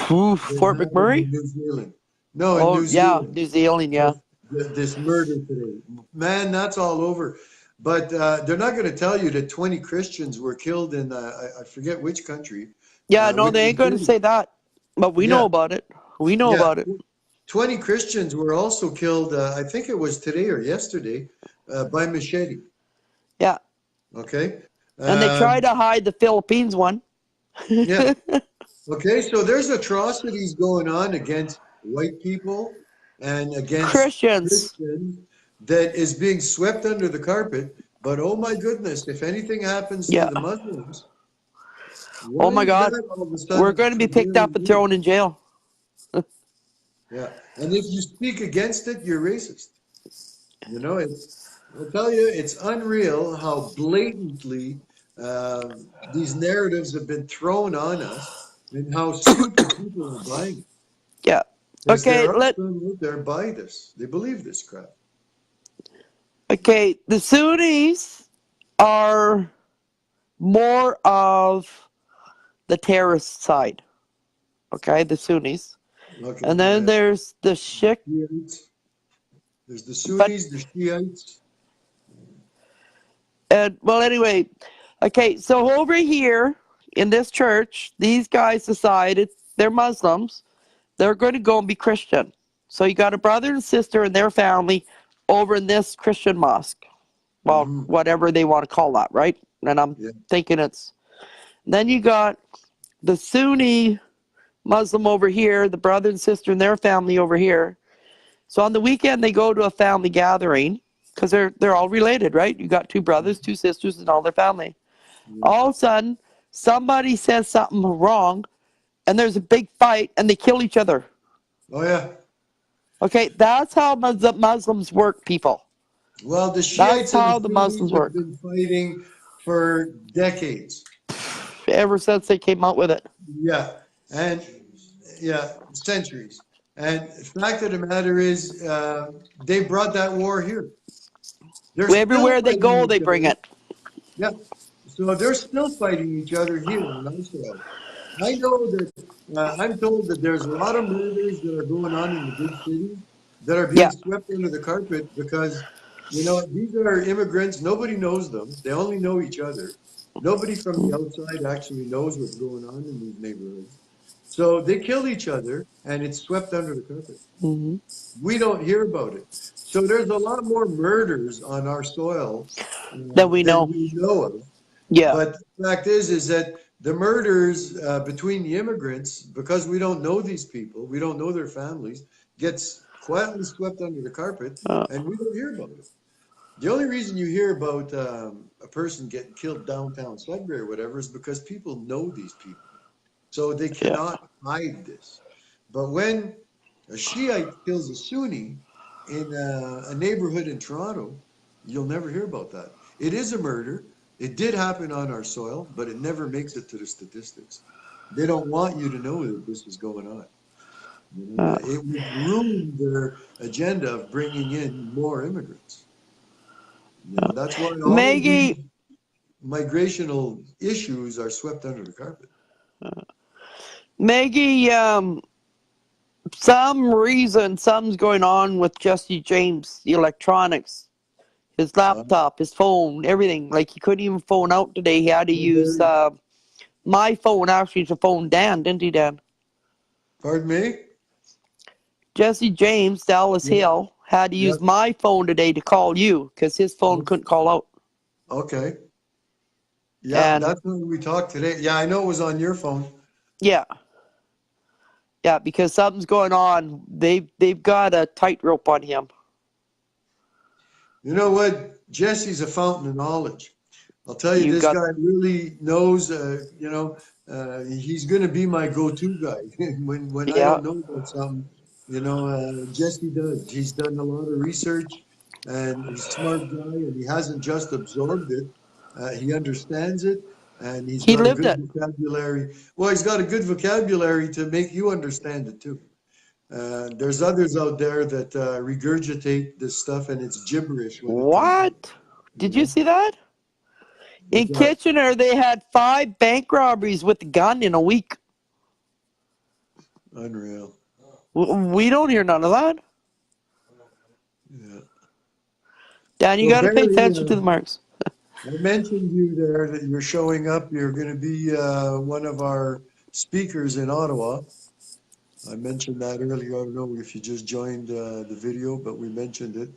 Fort happened McMurray? in New Zealand. No, in Oh, New yeah, Zealand. New Zealand, yeah. This murder today. Man, that's all over. But they're not going to tell you that 20 Christians were killed in, I forget which country, Yeah, no, which they was ain't going to Britain. say that. But we know Yeah, about it. We know yeah. about it. 20 Christians were also killed, I think it was today or yesterday, by machete. Yeah. Okay. And they try Um, to hide the Philippines one. yeah. Okay. So there's atrocities going on against white people and against Christians. Christians that is being swept under the carpet. But oh my goodness, if anything happens to Yeah. the Muslims, Oh why my is God. that all of a We're sudden going to be so picked very up and new? thrown in jail. Yeah. And if you speak against it, you're racist. I'll tell you, it's unreal how blatantly these narratives have been thrown on us and how stupid people are buying it. Yeah. Because Okay, there are some out there buy this. They believe this crap. the Sunnis are more of the terrorist side. Okay, the Sunnis. Okay, And go then ahead. there's the Shik. Shiites. There's the But Sunnis, the Shiites. and well, anyway, okay. So over here in this church, these guys decided they're Muslims. They're going to go and be Christian. So you got a brother and sister and their family over in this Christian mosque. Well, Hmm. whatever they want to call that, right? And I'm Yeah. thinking it's. Then you got the Sunni Muslim over here, the brother and sister and their family over here. So on the weekend they go to a family gathering because they're all related, right? You got two brothers, two sisters, and all their family. Yeah. All of a sudden, somebody says something wrong, and there's a big fight, and they kill each other. Oh, yeah. Okay, that's how Muslims work, people. Well, the That's Shiites and the how the Sunnis Muslims have work. been fighting for decades. Ever since they came out with it. Yeah. And yeah, centuries. And the fact of the matter is, they brought that war here. They're still Everywhere they fighting go, they each bring other. it. Yeah. So they're still fighting each other here in our soil. I know that I'm told that there's a lot of murders that are going on in the big cities that are being Yeah. swept under the carpet because, these are immigrants. Nobody knows them. They only know each other. Nobody from the outside actually knows what's going on in these neighborhoods. So they kill each other and it's swept under the carpet. Hmm. We don't hear about it. So there's a lot more murders on our soil That we than know. we know of. Yeah. But the fact is that the murders between the immigrants, because we don't know these people, we don't know their families, gets quietly swept under the carpet, Uh, and we don't hear about it. The only reason you hear about a person getting killed downtown Sudbury or whatever is because people know these people, so they yeah. cannot hide this. But when a Shiite kills a Sunni in a neighborhood in Toronto, you'll never hear about that. It is a murder. It did happen on our soil, but it never makes it to the statistics. They don't want you to know that this is going on. Uh, It would ruin their agenda of bringing in more immigrants. That's why all of these Maggie, migrational issues are swept under the carpet. Maggie, some reason, something's going on with Jesse James, the electronics, his Uh, laptop, his phone, everything. Like he couldn't even phone out today. He had to use my phone actually to phone Dan, didn't he, Dan? Pardon me? Jesse James, Dallas Yeah. Hill, had to use Yep. my phone today to call you because his phone couldn't call out. Okay. Yeah, And that's when we talked today. Yeah, I know it was on your phone. yeah, yeah, because something's going on. They've got a tightrope on him. You know what? Jesse's a fountain of knowledge. I'll tell you, You this got guy really knows. He's going to be my go-to guy when I yeah. don't know about something. Jesse does. He's done a lot of research, and he's a smart guy, and he hasn't just absorbed it. He understands it, and he's He got a lived good it. vocabulary. Well, he's got a good vocabulary to make you understand it too. There's others out there that regurgitate this stuff, and it's gibberish when it comes out. What? You Did you know, see that? with In that, Kitchener, they had 5 bank robberies with a gun in a week. unreal. We don't hear none of that. Yeah. Dan, you So got to pay Barry, attention to the marks. I mentioned you there that you're showing up. You're going to be one of our speakers in Ottawa. I mentioned that earlier. I don't know if you just joined the video, but we mentioned it.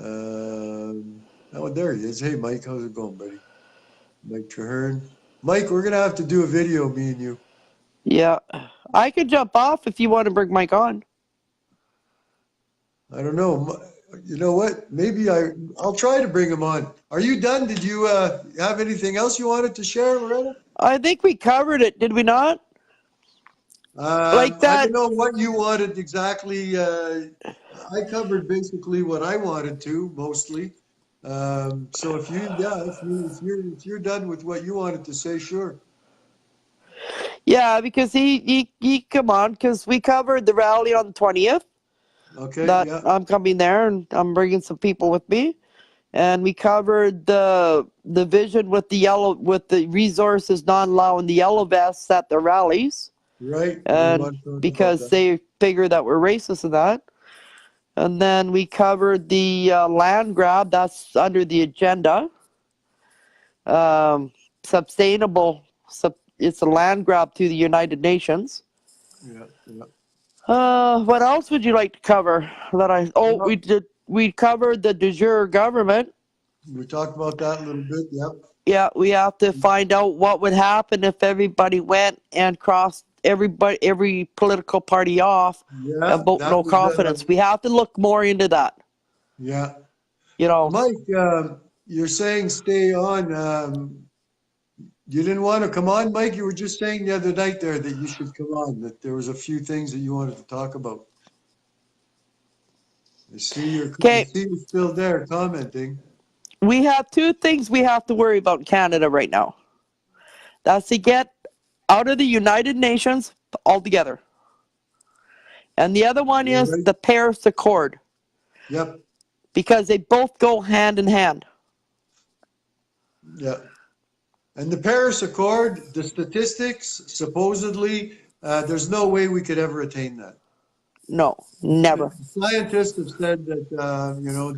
Oh, there he is. Hey, Mike, how's it going, buddy? Mike Treherne. Mike, we're going to have to do a video, me and you. Yeah. I could jump off if you want to bring Mike on. I don't know. You know what? Maybe I'll try to bring him on. Are you done? Did you have anything else you wanted to share, Loretta? I think we covered it, did we not? Like I don't that. know what you wanted exactly. I covered basically what I wanted to mostly. So if you're done with what you wanted to say, sure. Yeah, because he come on, because we covered the rally on the 20th. Okay, That yeah, I'm coming there and I'm bringing some people with me. And we covered the vision with the resources not allowing the yellow vests at the rallies, right. We and want to talk about because that. they figure that we're racist in that. And then we covered the land grab that's under the agenda. Sustainable, it's a land grab to the United Nations. Yeah, yeah. What else would you like to cover? That I Well, we covered the de jure government. we talked about that a little bit. Yep. Yeah, we have to find out what would happen if everybody went and crossed every political party off and Yeah, vote that no was confidence. We have to look more into that. yeah. You know, Mike, you're saying stay on. You didn't want to come on, Mike? You were just saying the other night there that you should come on, that there was a few things that you wanted to talk about. I okay, see you're still there commenting. we have 2 things we have to worry about in Canada right now. That's to get out of the United Nations altogether. And the other one You're is right. the Paris Accord, Yep. because they both go hand in hand. Yeah. And the Paris Accord, the statistics, supposedly, there's no way we could ever attain that. No, never. Scientists have said that,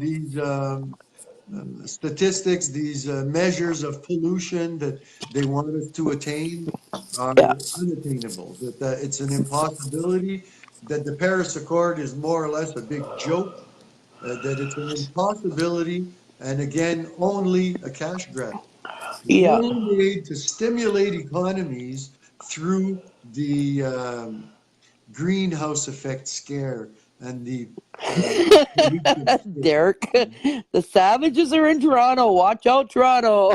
these statistics, these measures of pollution that they want us to attain are Yeah. unattainable, that it's an impossibility, that the Paris Accord is more or less a big joke, that it's an impossibility, and again, only a cash grab. It's Yeah. only made to stimulate economies through the greenhouse effect scare and the pollution scare. Derek, the Savages are in Toronto. Watch out, Toronto.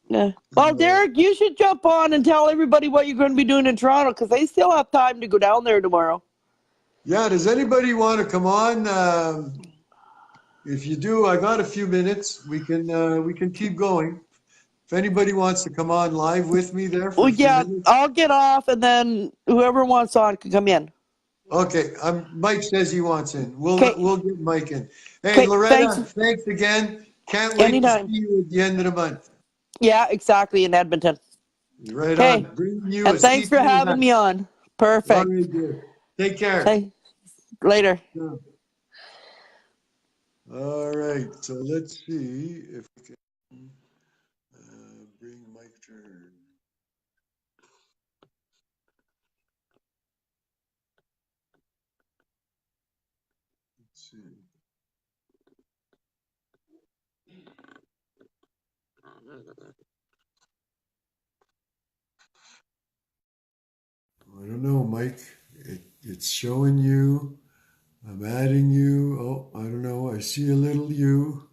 Yeah. Well, Derek, you should jump on and tell everybody what you're going to be doing in Toronto, because they still have time to go down there tomorrow. Yeah, does anybody want to come on? If you do, I got a few minutes. We can keep going. If anybody wants to come on live with me there for Well, a few yeah, minutes. I'll get off, and then whoever wants on can come in. Okay, Mike says he wants in. Okay. We'll get Mike in. Hey, Okay, thanks. Loretta, thanks again. Can't wait to see Anytime. you at the end of the month. Yeah, exactly, in Edmonton. Right Okay. on. Bring you a And thanks for CP having hat. me on. All Perfect. right, dear. Take care. Okay. Later. Yeah. All right, so let's see if we can bring Mike Treherne. Let's see. I don't know, Mike. It's showing you. I'm adding you. Oh, I don't know. I see a little you.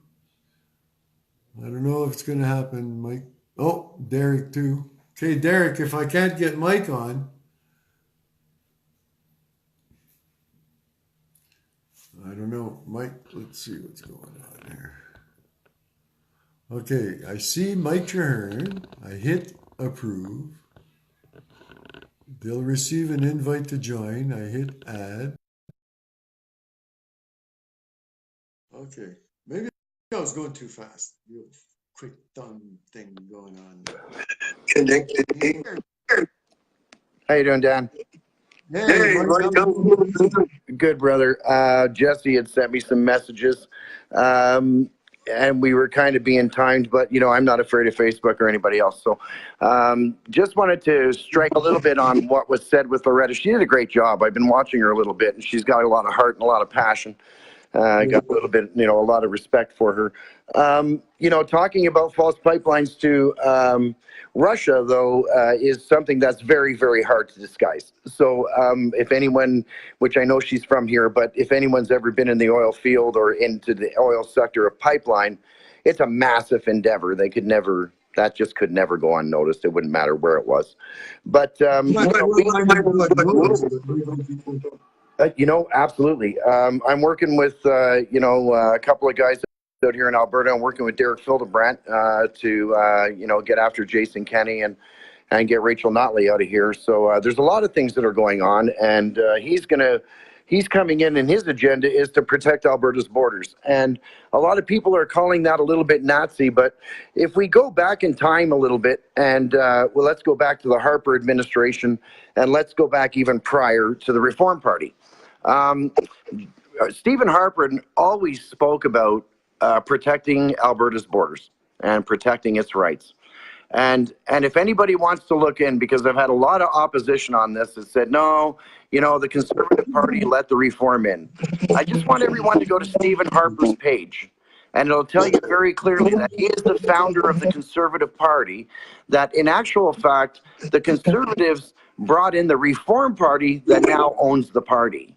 I don't know if it's going to happen, Mike. Oh, Derek too. Okay, Derek, if I can't get Mike on, Mike, let's see what's going on here. Okay, I see Mike Treherne. I hit approve. They'll receive an invite to join. I hit add. Okay, maybe I was going too fast. Real quick thumb thing going on there. Connected. How you doing, Dan? Hey, Mike, Good, brother. Jesse had sent me some messages, and we were kind of being timed, but, you know, I'm not afraid of Facebook or anybody else. So just wanted to strike a little bit on what was said with Loretta. She did a great job. I've been watching her a little bit, and she's got a lot of heart and a lot of passion. I got a little bit, you know, a lot of respect for her. You know, talking about false pipelines to Russia, though, is something that's very, very hard to disguise. So if anyone, which I know she's from here, but if anyone's ever been in the oil field or into the oil sector of pipeline, it's a massive endeavor. They could never, that just could never go unnoticed. It wouldn't matter where it was. But, you know, absolutely. I'm working with, you know, a couple of guys out here in Alberta. I'm working with Derek Fildebrandt to, you know, get after Jason Kenney and get Rachel Notley out of here. So there's a lot of things that are going on, and he's coming in, and his agenda is to protect Alberta's borders. And a lot of people are calling that a little bit Nazi, but if we go back in time a little bit, and well, let's go back to the Harper administration, and let's go back even prior to the Reform Party. Stephen Harper always spoke about protecting Alberta's borders and protecting its rights. And if anybody wants to look in, because I've had a lot of opposition on this that said, no, you know, the Conservative Party let the reform in. I just want everyone to go to Stephen Harper's page, and it'll tell you very clearly that he is the founder of the Conservative Party, that in actual fact, the Conservatives brought in the Reform Party that now owns the party.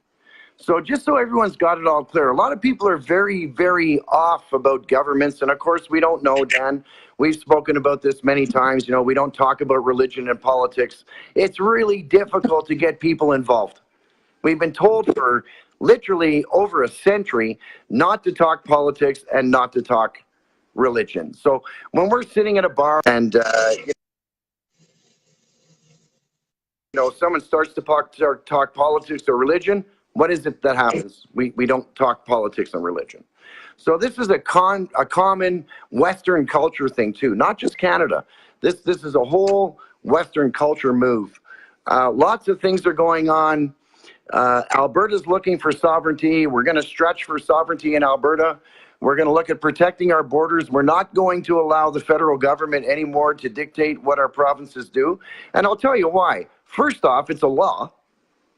So just so everyone's got it all clear, a lot of people are very, very off about governments. And of course, we don't know, Dan. We've spoken about this many times. You know, we don't talk about religion and politics. It's really difficult to get people involved. We've been told for literally over a century not to talk politics and not to talk religion. So when we're sitting at a bar and, you know, someone starts to talk politics or religion, what is it that happens? We don't talk politics and religion. So this is a common Western culture thing too, not just Canada. This is a whole Western culture move. Lots of things are going on. Alberta's looking for sovereignty. We're going to stretch for sovereignty in Alberta. We're going to look at protecting our borders. We're not going to allow the federal government anymore to dictate what our provinces do. And I'll tell you why. First off, it's a law.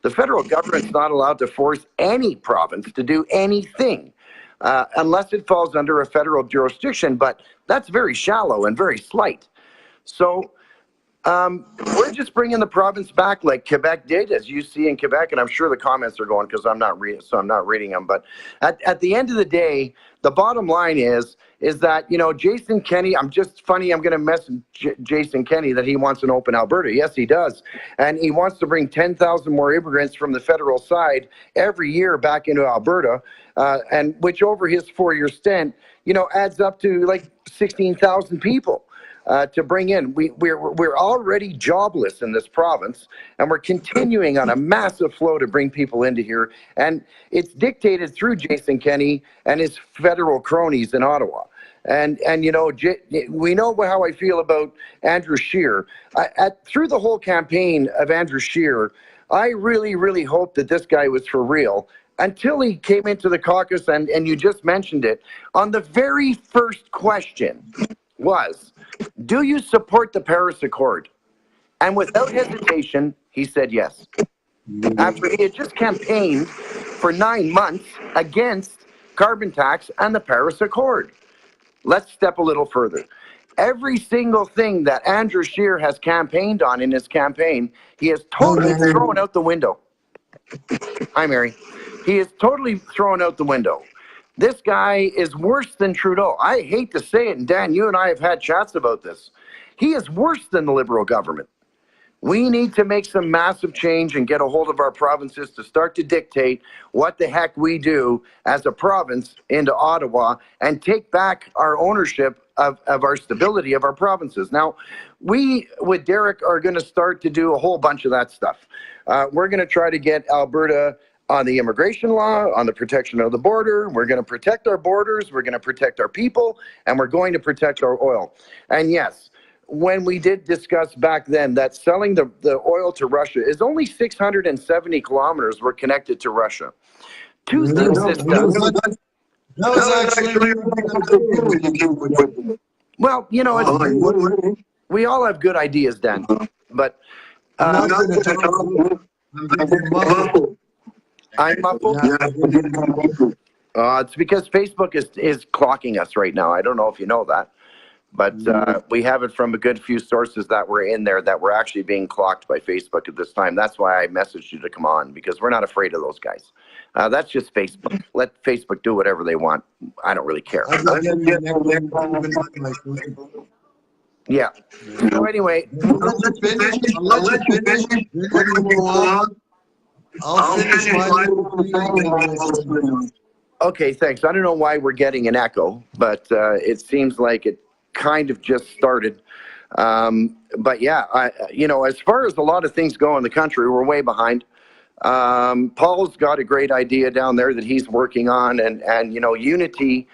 The federal government's not allowed to force any province to do anything unless it falls under a federal jurisdiction, but that's very shallow and very slight. So we're just bringing the province back like Quebec did, as you see in Quebec, and I'm sure the comments are going because I'm not reading them. But at the end of the day, the bottom line is that, you know, Jason Kenney, I'm going to message Jason Kenney that he wants an open Alberta. Yes, he does. And he wants to bring 10,000 more immigrants from the federal side every year back into Alberta, and which over his 4-year stint, you know, adds up to like 16,000 people. To bring in. We're already jobless in this province, and we're continuing on a massive flow to bring people into here. And it's dictated through Jason Kenney and his federal cronies in Ottawa. And you know, we know how I feel about Andrew Scheer. Through the whole campaign of Andrew Scheer, I really, really hoped that this guy was for real. Until he came into the caucus, and you just mentioned it, on the very first question was, do you support the Paris Accord? And without hesitation, he said yes. After he had just campaigned for 9 months against carbon tax and the Paris Accord. Let's step a little further. Every single thing that Andrew Scheer has campaigned on in his campaign, he has totally thrown out the window. Hi, Mary. He is totally thrown out the window. This guy is worse than Trudeau. I hate to say it, and Dan, you and I have had chats about this. He is worse than the Liberal government. We need to make some massive change and get a hold of our provinces to start to dictate what the heck we do as a province into Ottawa and take back our ownership of our stability of our provinces. Now, we, with Derek, are going to start to do a whole bunch of that stuff. We're going to try to get Alberta on the immigration law, on the protection of the border. We're going to protect our borders. We're going to protect our people, and we're going to protect our oil. And yes, when we did discuss back then that selling the oil to Russia is only 670 kilometers we're connected to Russia. Two things this does. That was actually Well, you know, we all have good ideas, Dan, but I'm not going to talk. I'm muffled. It's because Facebook is clocking us right now. I don't know if you know that. But we have it from a good few sources that were in there that were actually being clocked by Facebook at this time. That's why I messaged you to come on, because we're not afraid of those guys. That's just Facebook. Let Facebook do whatever they want. I don't really care. Yeah. So anyway. I'll let you finish. I'll finish my. Okay, thanks. I don't know why we're getting an echo, but it seems like it kind of just started. But yeah, as far as a lot of things go in the country, we're way behind. Paul's got a great idea down there that he's working on, and unity.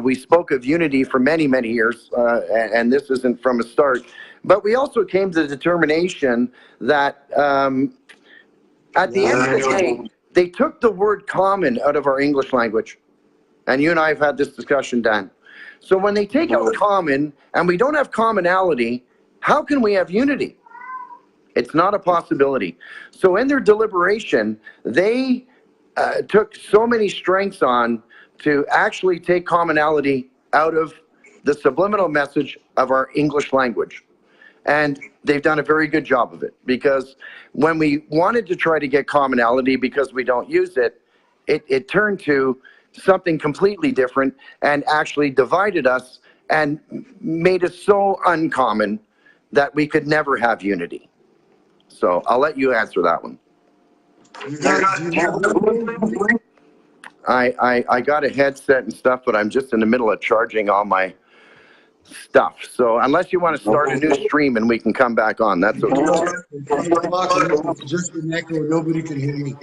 We spoke of unity for many, many years, and this isn't from a start. But we also came to the determination that at the end of the day, they took the word common out of our English language. And you and I have had this discussion, Dan. So when they take out common and we don't have commonality, how can we have unity? It's not a possibility. So in their deliberation, they took so many strengths on to actually take commonality out of the subliminal message of our English language. And they've done a very good job of it, because when we wanted to try to get commonality because we don't use it, it turned to something completely different and actually divided us and made us so uncommon that we could never have unity. So I'll let you answer that one. I got a headset and stuff, but I'm just in the middle of charging all my stuff. So unless you want to start a new stream and we can come back on, that's okay. Just an echo, nobody can hear me.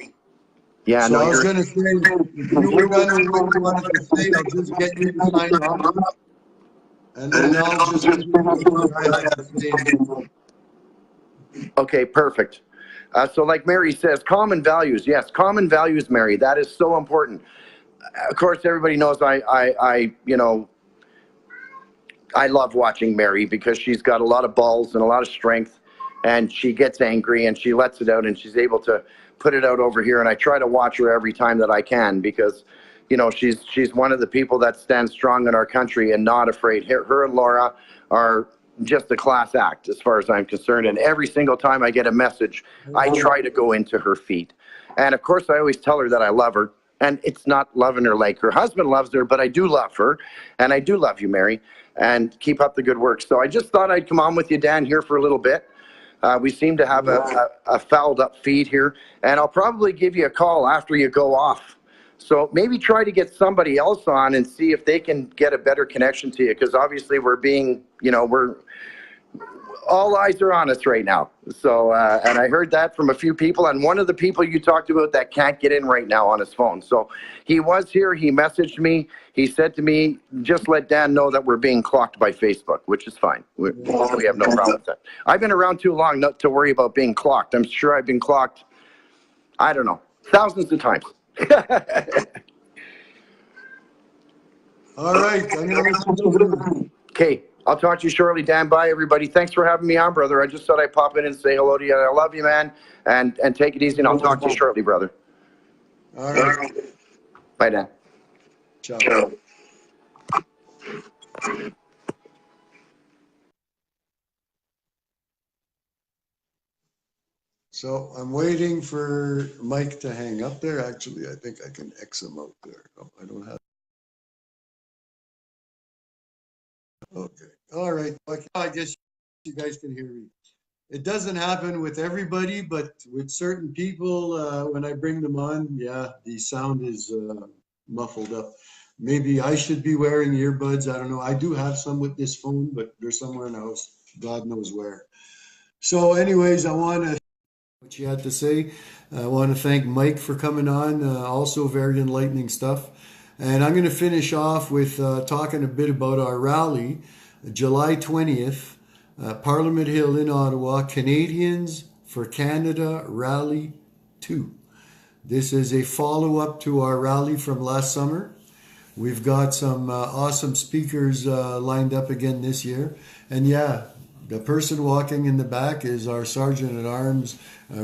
Yeah, so no, I was going to say, if you were done with what you wanted to say, I'll just get you to sign off. And then I'll just okay, perfect. So like Mary says, common values. Yes, common values, Mary. That is so important. Of course, everybody knows I love watching Mary, because she's got a lot of balls and a lot of strength, and she gets angry and she lets it out, and she's able to put it out over here. And I try to watch her every time that I can, because, she's one of the people that stands strong in our country and not afraid. Her and Laura are just a class act as far as I'm concerned. And every single time I get a message, I try to go into her feet. And of course, I always tell her that I love her. And it's not loving her like her husband loves her, but I do love her. And I do love you, Mary. And keep up the good work. So I just thought I'd come on with you, Dan, here for a little bit. We seem to have a fouled up feed here. And I'll probably give you a call after you go off. So maybe try to get somebody else on and see if they can get a better connection to you. Because obviously we're being, all eyes are on us right now. So, and I heard that from a few people, and one of the people you talked about that can't get in right now on his phone. So he was here, he messaged me, he said to me, just let Dan know that we're being clocked by Facebook, which is fine. We have no problem with that. I've been around too long not to worry about being clocked. I'm sure I've been clocked, I don't know, thousands of times. All right. Okay. I'll talk to you shortly, Dan. Bye, everybody. Thanks for having me on, brother. I just thought I'd pop in and say hello to you. I love you, man. And take it easy, and I'll talk to you shortly, brother. All right. Bye, Dan. Ciao. So I'm waiting for Mike to hang up there. Actually, I think I can X him out there. Oh, I don't have. Okay. All right. I guess you guys can hear me. it doesn't happen with everybody, but with certain people, when I bring them on, yeah, the sound is muffled up. Maybe I should be wearing earbuds. I don't know. I do have some with this phone, but they're somewhere in the house. God knows where. So, anyways, I want to what you had to say. I want to thank Mike for coming on. Also, very enlightening stuff. And I'm going to finish off with talking a bit about our rally, July 20th, Parliament Hill in Ottawa, Canadians for Canada Rally 2. This is a follow-up to our rally from last summer. We've got some awesome speakers lined up again this year. And yeah, the person walking in the back is our Sergeant at Arms,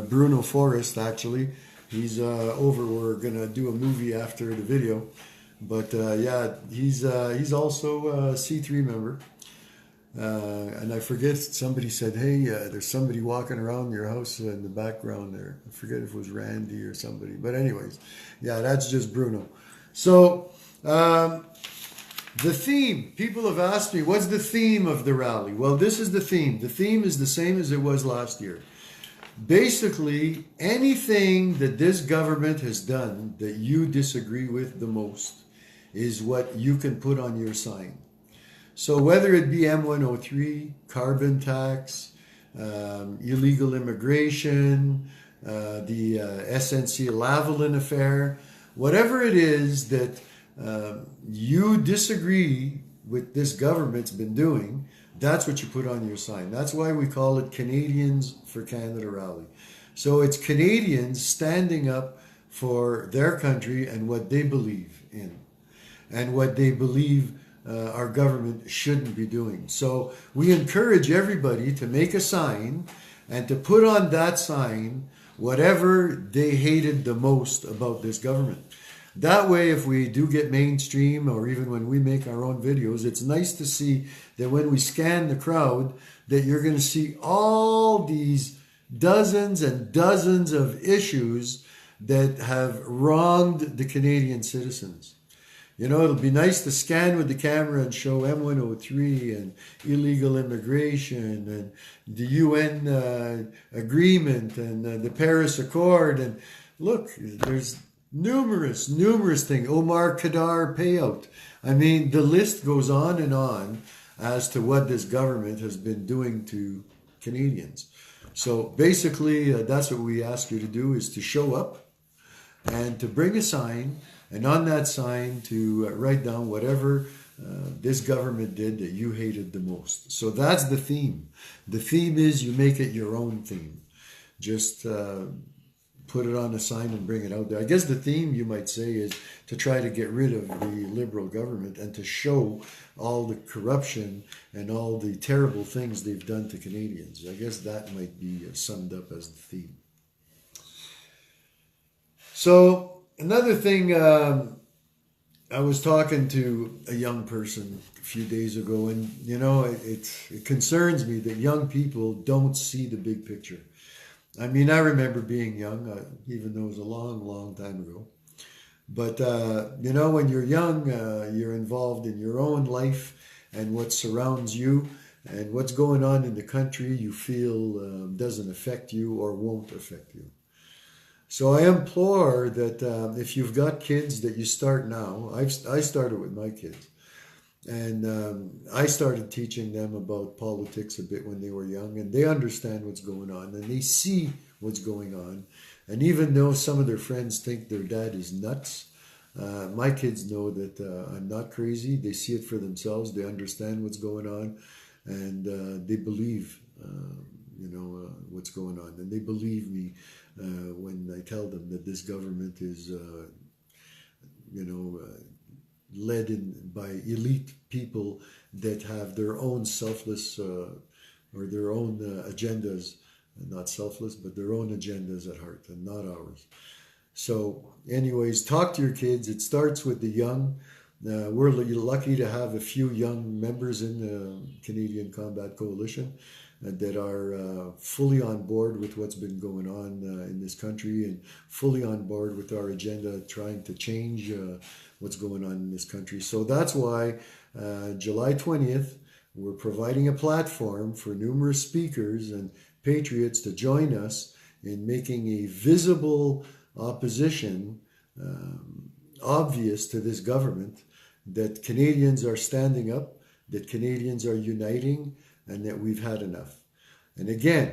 Bruno Forrest, actually. He's over. We're going to do a movie after the video. But yeah, he's also a C3 member. And I forget, somebody said, hey, there's somebody walking around your house in the background there. I forget if it was Randy or somebody. But anyways, yeah, that's just Bruno. So the theme, people have asked me, what's the theme of the rally? Well, this is the theme. The theme is the same as it was last year. Basically, anything that this government has done that you disagree with the most is what you can put on your sign. So whether it be M103, carbon tax, illegal immigration, the SNC-Lavalin affair, whatever it is that you disagree with this government's been doing, that's what you put on your sign. That's why we call it Canadians for Canada Rally. So it's Canadians standing up for their country and what they believe in and what they believe our government shouldn't be doing. So we encourage everybody to make a sign and to put on that sign whatever they hated the most about this government. That way, if we do get mainstream, or even when we make our own videos, it's nice to see that when we scan the crowd, that you're going to see all these dozens and dozens of issues that have wronged the Canadian citizens. You know, it'll be nice to scan with the camera and show M103 and illegal immigration and the UN agreement and the Paris Accord. And look, there's numerous things. Omar Khadr payout. I mean, the list goes on as to what this government has been doing to Canadians. So basically, that's what we ask you to do, is to show up and to bring a sign, and on that sign to write down whatever this government did that you hated the most. So that's the theme. The theme is you make it your own theme. Just put it on a sign and bring it out there. I guess the theme, you might say, is to try to get rid of the Liberal government and to show all the corruption and all the terrible things they've done to Canadians. I guess that might be summed up as the theme. So another thing, I was talking to a young person a few days ago, and you know, it concerns me that young people don't see the big picture. I mean, I remember being young, even though it was a long time ago. But, you know, when you're young, you're involved in your own life and what surrounds you, and what's going on in the country you feel doesn't affect you or won't affect you. So I implore that if you've got kids, that you start now. I started with my kids. And I started teaching them about politics a bit when they were young, and they understand what's going on, and they see what's going on. And even though some of their friends think their dad is nuts, my kids know that I'm not crazy. They see it for themselves. They understand what's going on, and they believe, what's going on. And they believe me when I tell them that this government is, led by elite people that have their own selfless or their own agendas, not selfless, but their own agendas at heart and not ours. So anyways, talk to your kids. It starts with the young. We're lucky to have a few young members in the Canadian Combat Coalition that are fully on board with what's been going on in this country, and fully on board with our agenda trying to change what's going on in this country. So that's why July 20th, we're providing a platform for numerous speakers and patriots to join us in making a visible opposition obvious to this government, that Canadians are standing up, that Canadians are uniting, and that we've had enough. And again,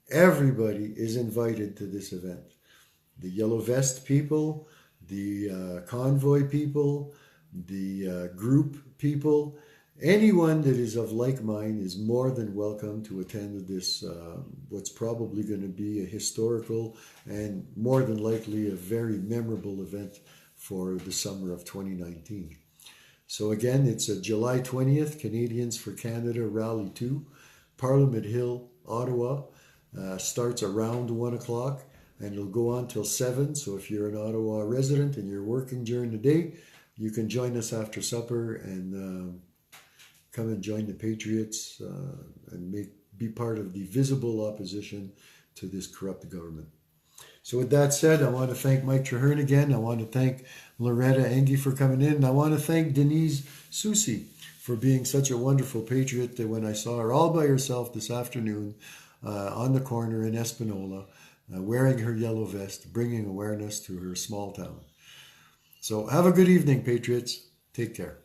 everybody is invited to this event. The Yellow Vest people, the convoy people, the group people, anyone that is of like mind is more than welcome to attend this, what's probably going to be a historical and more than likely a very memorable event for the summer of 2019. So again, it's a July 20th, Canadians for Canada Rally 2, Parliament Hill, Ottawa. Starts around 1 o'clock and it'll go on till 7. So if you're an Ottawa resident and you're working during the day, you can join us after supper and come and join the Patriots and be part of the visible opposition to this corrupt government. So with that said, I want to thank Mike Treherne again. I want to thank Loretta Enge for coming in. And I want to thank Denise Susi for being such a wonderful patriot that when I saw her all by herself this afternoon on the corner in Espanola, wearing her yellow vest, bringing awareness to her small town. So have a good evening, Patriots. Take care.